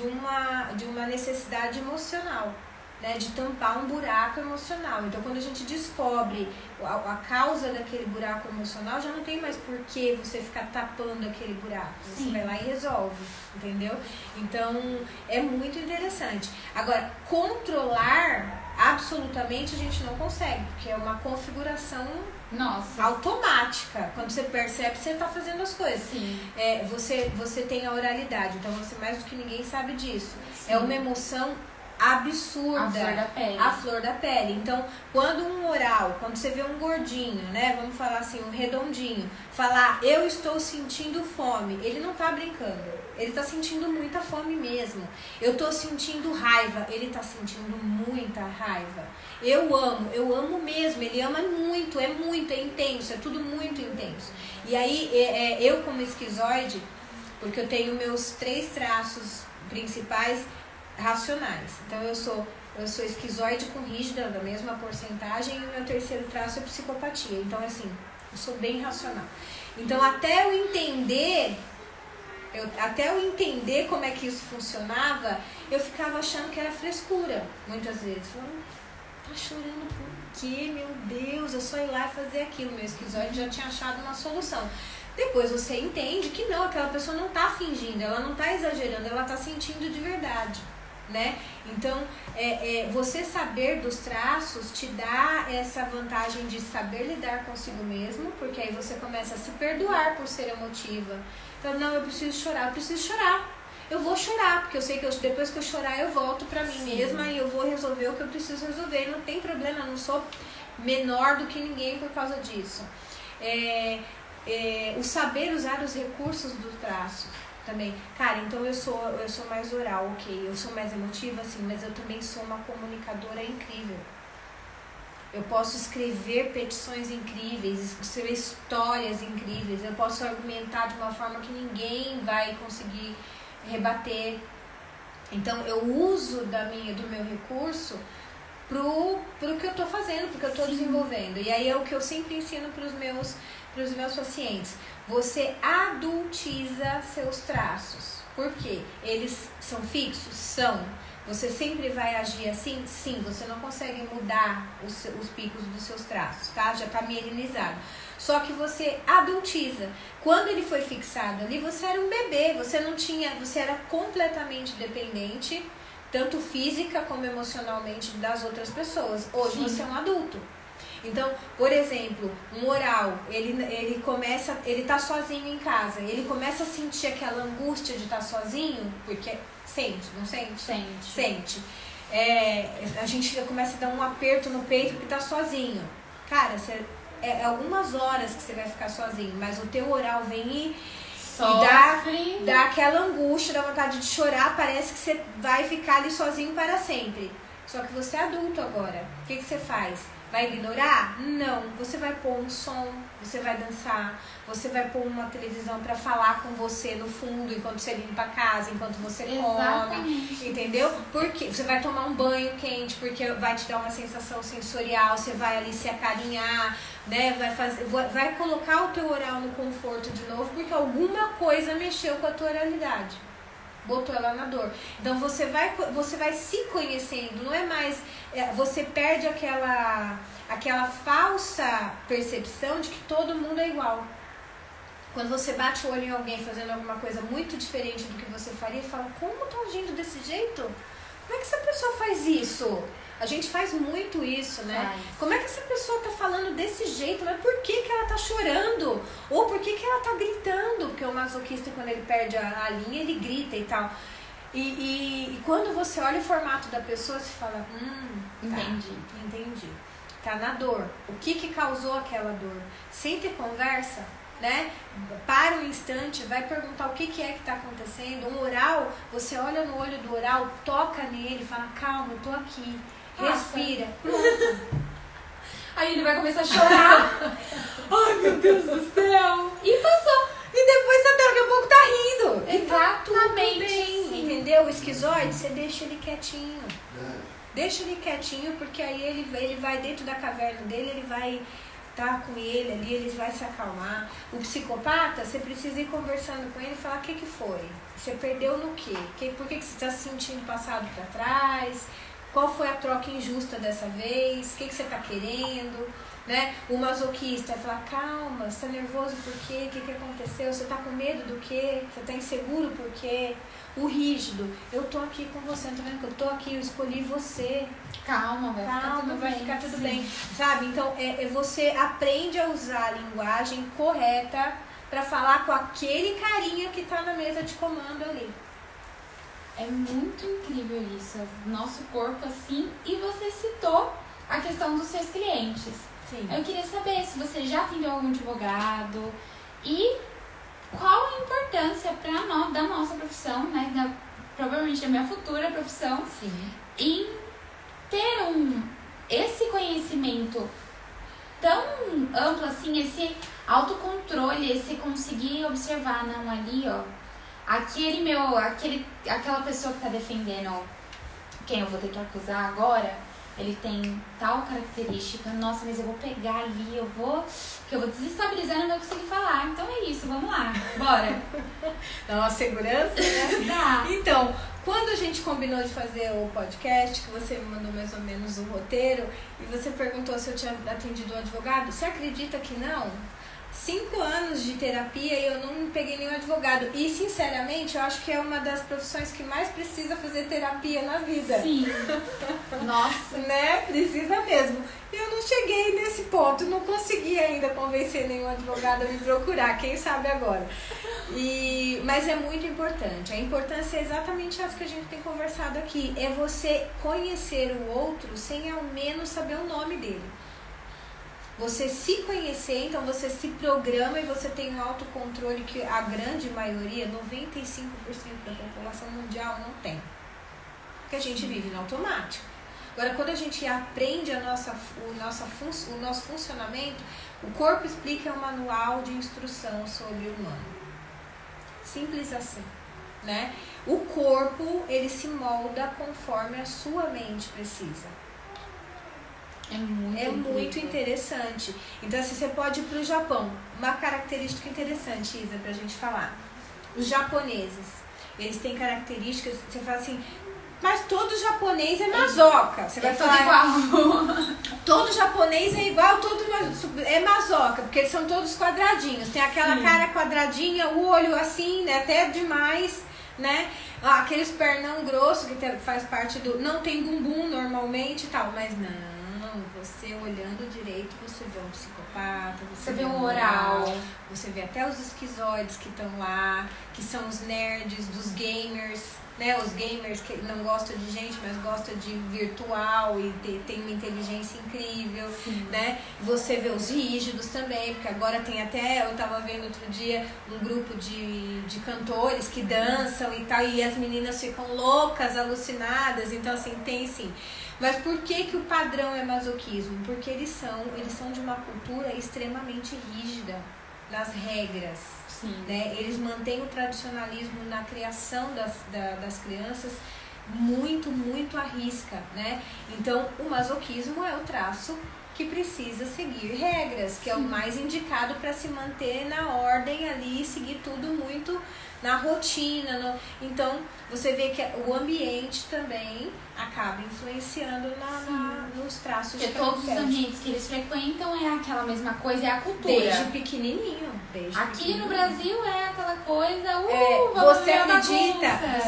uma necessidade emocional. né, de tampar um buraco emocional. Então, quando a gente descobre a causa daquele buraco emocional, já não tem mais por que você ficar tapando aquele buraco. Você Sim. vai lá e resolve, entendeu? Então, é muito interessante. Agora, controlar absolutamente a gente não consegue, porque é uma configuração Nossa. automática. Quando você percebe, você está fazendo as coisas. Sim. Você tem a oralidade, então você mais do que ninguém sabe disso. Sim. É uma emoção absurda. A flor da pele. A flor da pele. Então, quando um oral, quando você vê um gordinho, né, vamos falar assim, um redondinho, falar, eu estou sentindo fome, ele não tá brincando. Ele tá sentindo muita fome mesmo. Eu tô sentindo raiva, ele tá sentindo muita raiva. Eu amo mesmo, ele ama muito, é intenso, é tudo muito intenso. E aí, eu como esquizoide, porque eu tenho meus 3 traços principais racionais. Então, eu sou esquizoide com rígida, da mesma porcentagem, e o meu 3º traço é psicopatia. Então, assim, eu sou bem racional. Então, até eu entender como é que isso funcionava, eu ficava achando que era frescura, muitas vezes. Falando, tá chorando por quê? Meu Deus, eu só ir lá e fazer aquilo. Meu esquizoide já tinha achado uma solução. Depois você entende que não, aquela pessoa não tá fingindo, ela não tá exagerando, ela tá sentindo de verdade, né? Então, você saber dos traços te dá essa vantagem de saber lidar consigo mesmo, porque aí você começa a se perdoar por ser emotiva. Então, não, eu preciso chorar. Eu vou chorar, porque eu sei que depois que eu chorar eu volto pra mim mesma e eu vou resolver o que eu preciso resolver. E não tem problema, eu não sou menor do que ninguém por causa disso. O saber usar os recursos do traço também. Cara, então eu sou mais oral, ok. Eu sou mais emotiva, sim, mas eu também sou uma comunicadora incrível. Eu posso escrever petições incríveis, escrever histórias incríveis. Eu posso argumentar de uma forma que ninguém vai conseguir rebater. Então, eu uso do meu recurso pro que eu tô fazendo, pro que eu tô desenvolvendo. E aí é o que eu sempre ensino pros meus pacientes. Você adultiza seus traços. Por quê? Eles são fixos? São. Você sempre vai agir assim? Sim. Você não consegue mudar os picos dos seus traços, tá? Já tá mielinizado. Só que você adultiza. Quando ele foi fixado ali, você era um bebê. Você era completamente dependente, tanto física como emocionalmente, das outras pessoas. Hoje você é um adulto. Então, por exemplo, um oral, ele tá sozinho em casa, ele começa a sentir aquela angústia de estar sozinho, porque sente, não sente? Sente. A gente começa a dar um aperto no peito porque tá sozinho. Cara, algumas horas que você vai ficar sozinho, mas o teu oral vem e dá aquela angústia, dá vontade de chorar, parece que você vai ficar ali sozinho para sempre. Só que você é adulto agora. O que você faz? Vai ignorar? Não. Você vai pôr um som, você vai dançar, você vai pôr uma televisão pra falar com você no fundo enquanto você limpa a casa, enquanto você come, entendeu? Porque você vai tomar um banho quente, porque vai te dar uma sensação sensorial, você vai ali se acarinhar, né? Vai colocar o teu oral no conforto de novo, porque alguma coisa mexeu com a tua oralidade. Botou ela na dor. Então você vai se conhecendo, não é mais. Você perde aquela falsa percepção de que todo mundo é igual. Quando você bate o olho em alguém fazendo alguma coisa muito diferente do que você faria, você fala, como tá agindo desse jeito? Como é que essa pessoa faz isso? A gente faz muito isso, né? Como é que essa pessoa tá falando desse jeito? Mas por que ela tá chorando? Ou por que ela tá gritando? Porque o masoquista, quando ele perde a linha, ele grita e tal. E quando você olha o formato da pessoa, você fala, entendi. Tá na dor. O que causou aquela dor? Sempre conversa, né? Para um instante, vai perguntar o que é que tá acontecendo. Um oral, você olha no olho do oral, toca nele, fala, calma, eu tô aqui. Respira, pronto. Aí ele vai começar a chorar. Ai, meu Deus do céu. E passou. E depois daqui a pouco tá rindo. Exatamente. Bem, entendeu? O esquizoide, você deixa ele quietinho. Deixa ele quietinho, porque aí ele vai dentro da caverna dele, ele vai estar com ele ali, ele vai se acalmar. O psicopata, você precisa ir conversando com ele e falar, o que foi? Você perdeu no quê? Por que você está se sentindo passado para trás? Qual foi a troca injusta dessa vez? O que você tá querendo? Né? O masoquista vai falar, calma, você tá nervoso por quê? O que aconteceu? Você tá com medo do quê? Você tá inseguro por quê? O rígido, eu tô aqui com você, tá vendo que eu tô aqui, eu escolhi você. Calma, vai ficar tudo bem. Sabe? Então, você aprende a usar a linguagem correta pra falar com aquele carinha que tá na mesa de comando ali. É muito incrível isso, nosso corpo assim, e você citou a questão dos seus clientes. Sim. Eu queria saber se você já atendeu algum advogado e qual a importância da nossa profissão, né, provavelmente da minha futura profissão, sim, em ter esse conhecimento tão amplo assim, esse autocontrole, esse conseguir observar, não, ali, ó, aquela pessoa que tá defendendo quem eu vou ter que acusar agora, ele tem tal característica, nossa, mas eu vou pegar ali, eu vou desestabilizar, não vou conseguir falar. Então é isso, vamos lá, bora. Dá uma segurança, né? Dá. Então, quando a gente combinou de fazer o podcast, que você me mandou mais ou menos o roteiro, e você perguntou se eu tinha atendido um advogado, você acredita que não? 5 anos de terapia e eu não peguei nenhum advogado. E, sinceramente, eu acho que é uma das profissões que mais precisa fazer terapia na vida. Sim. Nossa. Né? Precisa mesmo. E eu não cheguei nesse ponto, não consegui ainda convencer nenhum advogado a me procurar, quem sabe agora. Mas é muito importante. A importância é exatamente essa que a gente tem conversado aqui. É você conhecer o outro sem ao menos saber o nome dele. Você se conhecer, então você se programa e você tem um autocontrole que a grande maioria, 95% da população mundial não tem. Porque a gente vive no automático. Agora, quando a gente aprende o nosso funcionamento, o corpo explica um manual de instrução sobre o humano. Simples assim, né? O corpo, ele se molda conforme a sua mente precisa. É muito interessante. Então, assim, você pode ir para o Japão. Uma característica interessante, Isa, pra gente falar. Os japoneses, eles têm características, você fala assim, mas todo japonês é masoca. Você vai falar igual. Todo japonês é igual, todo é masoca, porque eles são todos quadradinhos. Tem aquela cara quadradinha, o olho assim, né, até demais, né? Aqueles pernão grosso que faz parte do... Não tem bumbum normalmente e tal, mas não. Você olhando direito, você vê um psicopata, você vê um oral, você vê até os esquizoides que estão lá, que são os nerds dos gamers, né? Os gamers que não gostam de gente, mas gostam de virtual e tem uma inteligência incrível, né? Você vê os rígidos também, porque agora tem até, eu tava vendo outro dia, um grupo de cantores que dançam e tal, e as meninas ficam loucas, alucinadas, então assim, tem sim. Mas por que o padrão é masoquismo? Porque eles são de uma cultura extremamente rígida nas regras. Sim. Né? Eles mantêm o tradicionalismo na criação das crianças muito, muito à risca. Né? Então, o masoquismo é o traço que precisa seguir regras, que é o mais indicado para se manter na ordem ali, seguir tudo muito na rotina. Então, você vê que o ambiente também acaba influenciando nos traços de caracteres. Porque todos os ambientes que eles frequentam é aquela mesma coisa, é a cultura. Desde pequenininho. Aqui no Brasil é aquela coisa, você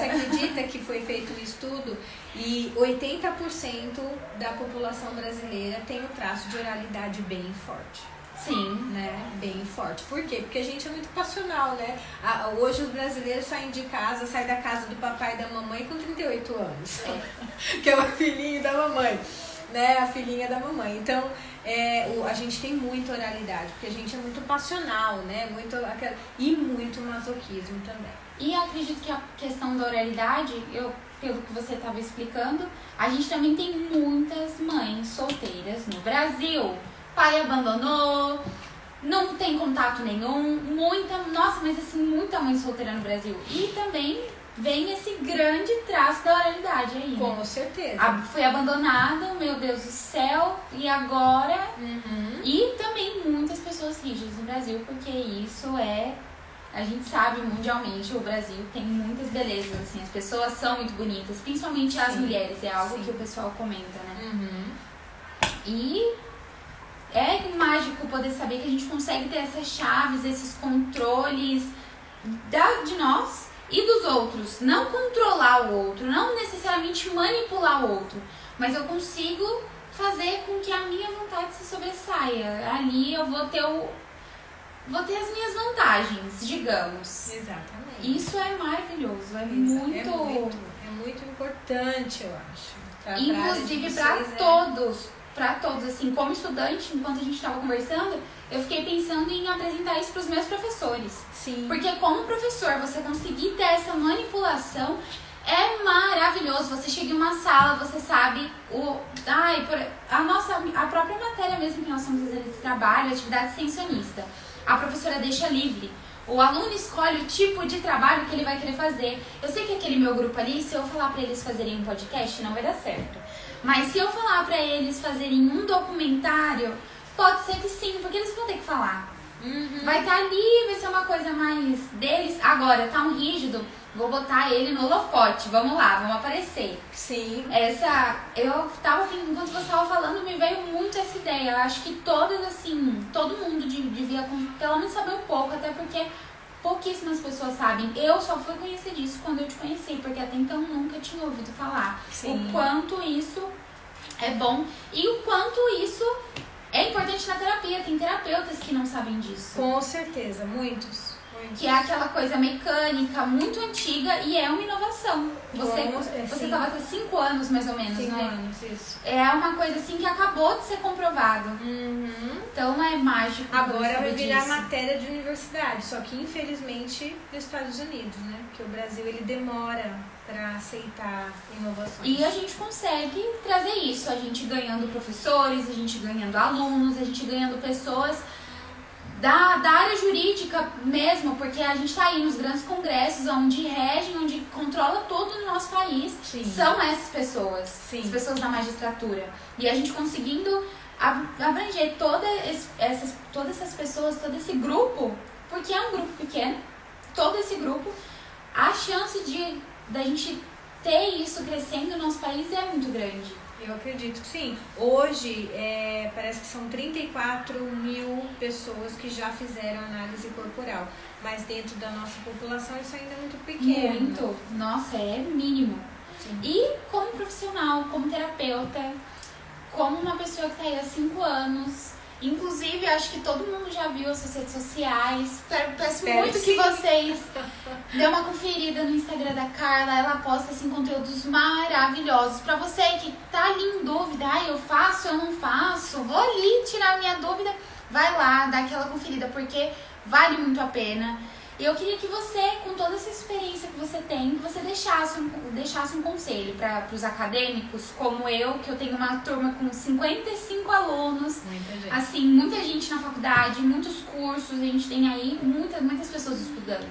acredita que foi feito um estudo e 80% da população brasileira tem o traço de oralidade bem forte. Sim. Né? Bem forte. Por quê? Porque a gente é muito passional, né? Hoje os brasileiros saem da casa do papai e da mamãe com 38 anos. Que é o filhinho da mamãe. Né? A filhinha da mamãe. Então, a gente tem muita oralidade, porque a gente é muito passional, né? E muito masoquismo também. E eu acredito que a questão da oralidade, pelo que você estava explicando, a gente também tem muitas mães solteiras no Brasil. Pai abandonou, não tem contato nenhum, muita mãe solteira no Brasil. E também vem esse grande traço da oralidade aí, né? Com certeza. Foi abandonado, meu Deus do céu, e agora... E também muitas pessoas rígidas no Brasil, porque isso é A gente sabe, mundialmente, o Brasil tem muitas belezas, assim, as pessoas são muito bonitas, principalmente as mulheres, é algo que o pessoal comenta, né? E é mágico poder saber que a gente consegue ter essas chaves, esses controles de nós e dos outros. Não controlar o outro, não necessariamente manipular o outro, mas eu consigo fazer com que a minha vontade se sobressaia. Ali eu vou ter as minhas vantagens, digamos. Exatamente. Isso é maravilhoso, é muito importante, eu acho. Inclusive para todos, assim, como estudante, enquanto a gente estava conversando, eu fiquei pensando em apresentar isso para os meus professores. Sim. Porque como professor, você conseguir ter essa manipulação é maravilhoso. Você chega em uma sala, você sabe a própria matéria mesmo que nós estamos fazendo esse trabalho, atividade extensionista. A professora deixa livre. O aluno escolhe o tipo de trabalho que ele vai querer fazer. Eu sei que aquele meu grupo ali, se eu falar para eles fazerem um podcast, não vai dar certo. Mas se eu falar para eles fazerem um documentário, pode ser que sim, porque eles vão ter que falar. Vai estar ali, vai ser uma coisa mais deles. Agora, tá um rígido, vou botar ele no holofote. Vamos lá, vamos aparecer. Sim. Eu tava, enquanto você tava falando, me veio muito essa ideia. Eu acho que todas, assim, todo mundo devia pelo menos saber um pouco, até porque pouquíssimas pessoas sabem. Eu só fui conhecer disso quando eu te conheci, porque até então nunca tinha ouvido falar. Sim. O quanto isso é bom e o quanto isso é importante na terapia. Tem terapeutas que não sabem disso. Com certeza, muitos. Que é aquela coisa mecânica, muito antiga e é uma inovação. Você estava há 5 anos, mais ou menos, 5 né? anos, isso. É uma coisa assim que acabou de ser comprovado. Então é mágico. Agora vai virar matéria de universidade, só que infelizmente nos Estados Unidos, né? Porque o Brasil ele demora para aceitar inovações. E a gente consegue trazer isso, a gente ganhando professores, a gente ganhando alunos, a gente ganhando pessoas da área jurídica mesmo, porque a gente está aí nos grandes congressos onde regem, onde controla todo o nosso país. Sim. São essas pessoas, Sim. as pessoas da magistratura. E a gente conseguindo abranger todas essas pessoas, todo esse grupo, porque é um grupo pequeno, todo esse grupo, a chance da gente ter isso crescendo no nosso país é muito grande. Eu acredito que sim. Hoje, parece que são 34 mil pessoas que já fizeram análise corporal. Mas dentro da nossa população isso ainda é muito pequeno. Muito. Nossa, é mínimo. Sim. E como profissional, como terapeuta, como uma pessoa que está aí há 5 anos... Inclusive, acho que todo mundo já viu as suas redes sociais. Peço muito que vocês dêem uma conferida no Instagram da Carla. Ela posta assim, conteúdos maravilhosos. Pra você que tá ali em dúvida, eu faço, eu não faço, vou ali tirar minha dúvida. Vai lá, dá aquela conferida, porque vale muito a pena. E eu queria que você, com toda essa experiência que você tem, que você deixasse um conselho para os acadêmicos, como eu, que eu tenho uma turma com 55 alunos. Muita gente. Assim, muita gente na faculdade, muitos cursos, a gente tem aí muitas pessoas estudando.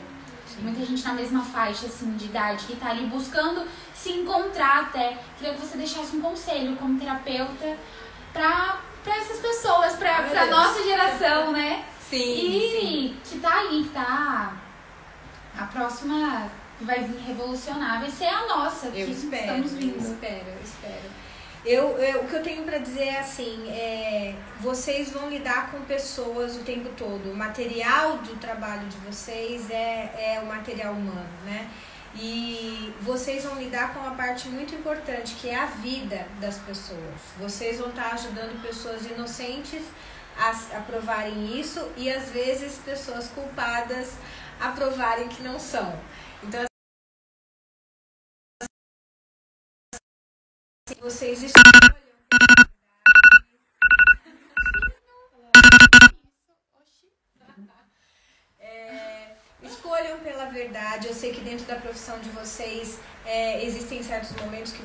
Sim. Muita gente na mesma faixa assim, de idade, que está ali buscando se encontrar até. Queria que você deixasse um conselho como terapeuta para essas pessoas, para nossa geração, né? Sim. Que tá aí, que tá a próxima que vai vir revolucionar, vai ser a nossa, que estamos vindo. Eu espero. O que eu tenho para dizer é assim, vocês vão lidar com pessoas o tempo todo. O material do trabalho de vocês é o material humano, né? E vocês vão lidar com uma parte muito importante, que é a vida das pessoas. Vocês vão estar ajudando pessoas inocentes a provarem isso e às vezes pessoas culpadas a provarem que não são. Então, assim, vocês escolham pela verdade. Eu sei que dentro da profissão de vocês existem certos momentos que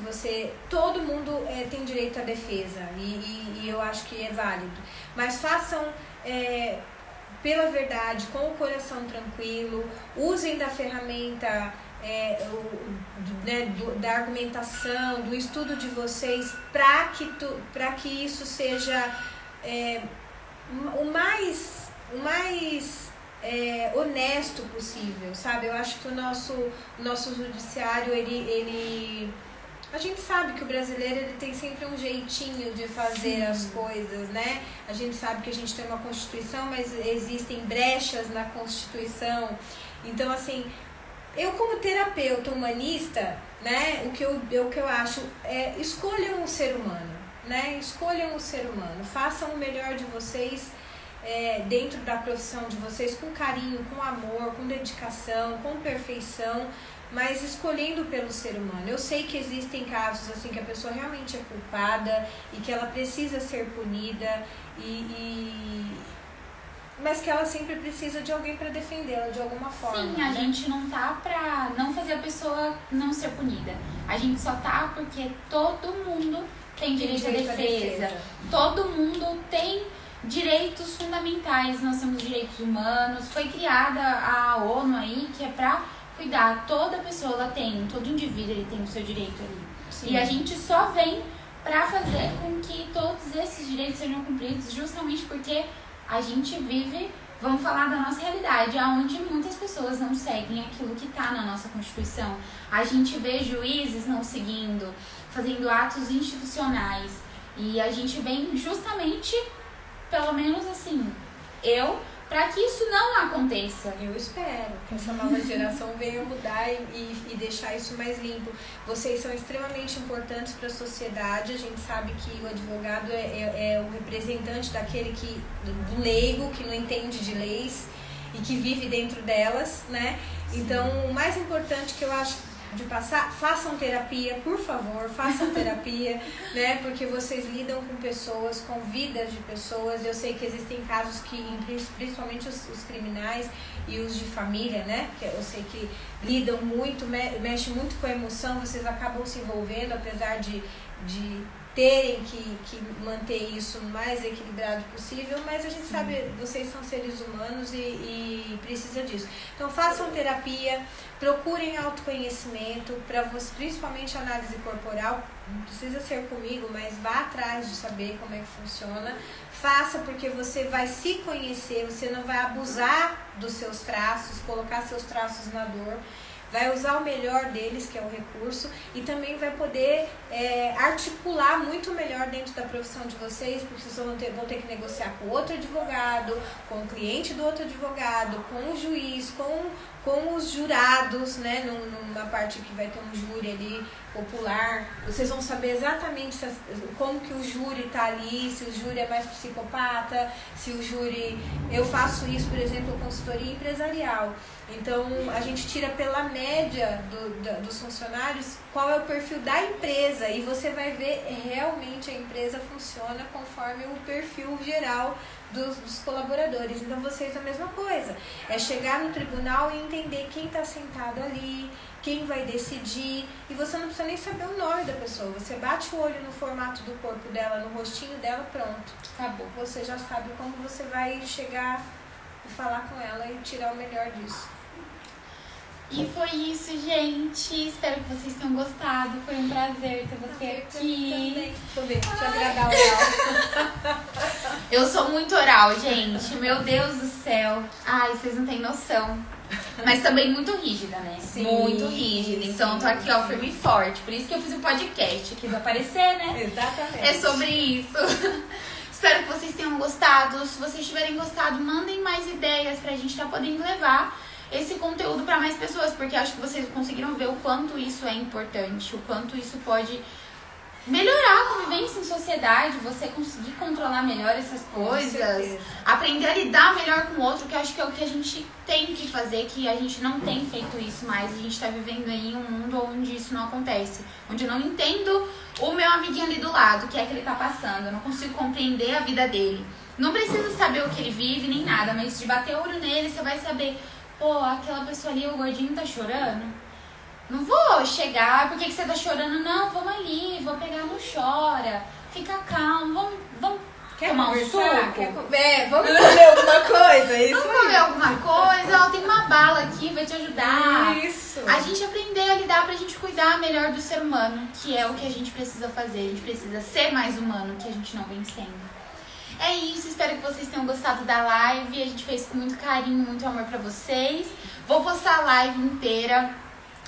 todo mundo tem direito à defesa e eu acho que é válido, mas façam pela verdade, com o coração tranquilo, usem da ferramenta da argumentação, do estudo de vocês para que isso seja o mais honesto possível, sabe? Eu acho que o nosso judiciário, a gente sabe que o brasileiro ele tem sempre um jeitinho de fazer as coisas, né? A gente sabe que a gente tem uma Constituição, mas existem brechas na Constituição. Então, assim, eu como terapeuta humanista, né, o que eu acho é escolham o ser humano, né? Escolham o ser humano, façam o melhor de vocês dentro da profissão de vocês, com carinho, com amor, com dedicação, com perfeição, mas escolhendo pelo ser humano. Eu sei que existem casos assim que a pessoa realmente é culpada e que ela precisa ser punida, mas que ela sempre precisa de alguém para defendê-la de alguma forma. Sim, a gente não tá pra não fazer a pessoa não ser punida. A gente só tá porque todo mundo tem direito à defesa. Todo mundo tem direitos fundamentais. Nós temos direitos humanos. Foi criada a ONU aí, que é pra cuidar. Toda pessoa, ela tem, todo indivíduo, ele tem o seu direito ali. Sim. E a gente só vem pra fazer com que todos esses direitos sejam cumpridos, justamente porque a gente vive, vamos falar da nossa realidade, onde muitas pessoas não seguem aquilo que está na nossa Constituição. A gente vê juízes não seguindo, fazendo atos institucionais. E a gente vem justamente, pelo menos assim, para que isso não aconteça. Eu espero que essa nova geração venha mudar e deixar isso mais limpo. Vocês são extremamente importantes para a sociedade. A gente sabe que o advogado é o representante do leigo, que não entende de leis e que vive dentro delas, né? Então, o mais importante que eu acho de passar, façam terapia, por favor, façam terapia, né? Porque vocês lidam com pessoas, com vidas de pessoas. Eu sei que existem casos que, principalmente os criminais e os de família, né? Que eu sei que lidam muito, mexe muito com a emoção, vocês acabam se envolvendo, apesar de terem que manter isso o mais equilibrado possível, mas a gente sabe, vocês são seres humanos e precisa disso. Então façam terapia, procurem autoconhecimento, principalmente análise corporal, não precisa ser comigo, mas vá atrás de saber como é que funciona. Faça, porque você vai se conhecer, você não vai abusar dos seus traços, colocar seus traços na dor. Vai usar o melhor deles, que é o recurso, e também vai poder articular muito melhor dentro da profissão de vocês, porque vocês vão ter que negociar com outro advogado, com o cliente do outro advogado, com o juiz, com os jurados, né, numa parte que vai ter um júri ali popular. Vocês vão saber exatamente como que o júri tá ali, se o júri é mais psicopata, se o júri... Eu faço isso, por exemplo, consultoria empresarial. Então, a gente tira pela média dos funcionários qual é o perfil da empresa e você vai ver realmente a empresa funciona conforme o perfil geral dos colaboradores. Então, vocês a mesma coisa. É chegar no tribunal e entender quem está sentado ali, quem vai decidir, e você não precisa nem saber o nome da pessoa. Você bate o olho no formato do corpo dela, no rostinho dela, pronto, acabou. Você já sabe como você vai chegar e falar com ela e tirar o melhor disso. E foi isso, gente. Espero que vocês tenham gostado. Foi um prazer ter você aqui. Deixa eu ver, deixa eu agradar o oral. Eu sou muito oral, gente. Meu Deus do céu. Ai, vocês não têm noção. Mas também muito rígida, né? Sim, muito rígida. Então eu tô aqui, ó, firme e forte. Por isso que eu fiz o podcast. Quis aparecer, né? Exatamente. É sobre isso. Espero que vocês tenham gostado. Se vocês tiverem gostado, mandem mais ideias pra gente estar podendo levar esse conteúdo para mais pessoas, porque acho que vocês conseguiram ver o quanto isso é importante, o quanto isso pode melhorar a convivência em sociedade, você conseguir controlar melhor essas coisas, aprender a lidar melhor com o outro, que eu acho que é o que a gente tem que fazer, que a gente não tem feito isso mais, a gente tá vivendo aí em um mundo onde isso não acontece, onde eu não entendo o meu amiguinho ali do lado, o que é que ele tá passando, eu não consigo compreender a vida dele. Não precisa saber o que ele vive, nem nada, mas de bater o olho nele, você vai saber... Pô, aquela pessoa ali, o gordinho tá chorando. Não vou chegar, por que você tá chorando? Não, vamos ali, vou pegar, não chora. Fica calmo, vamos tomar um suco? Vamos comer alguma coisa, isso. Vamos comer alguma coisa, ó, tem uma bala aqui, vai te ajudar. Isso. A gente aprender a lidar pra gente cuidar melhor do ser humano, que é o que a gente precisa fazer. A gente precisa ser mais humano, que a gente não vem sendo. É isso, espero que vocês tenham gostado da live. A gente fez com muito carinho, muito amor pra vocês. Vou postar a live inteira.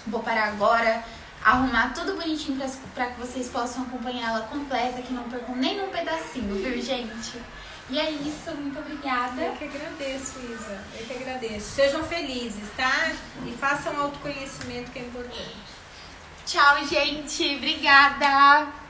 Vou parar agora, arrumar tudo bonitinho pra que vocês possam acompanhar ela completa, que não percam nem um pedacinho, viu, gente? E é isso, muito obrigada. Eu que agradeço, Isa. Eu que agradeço. Sejam felizes, tá? E façam autoconhecimento, que é importante. Tchau, gente. Obrigada.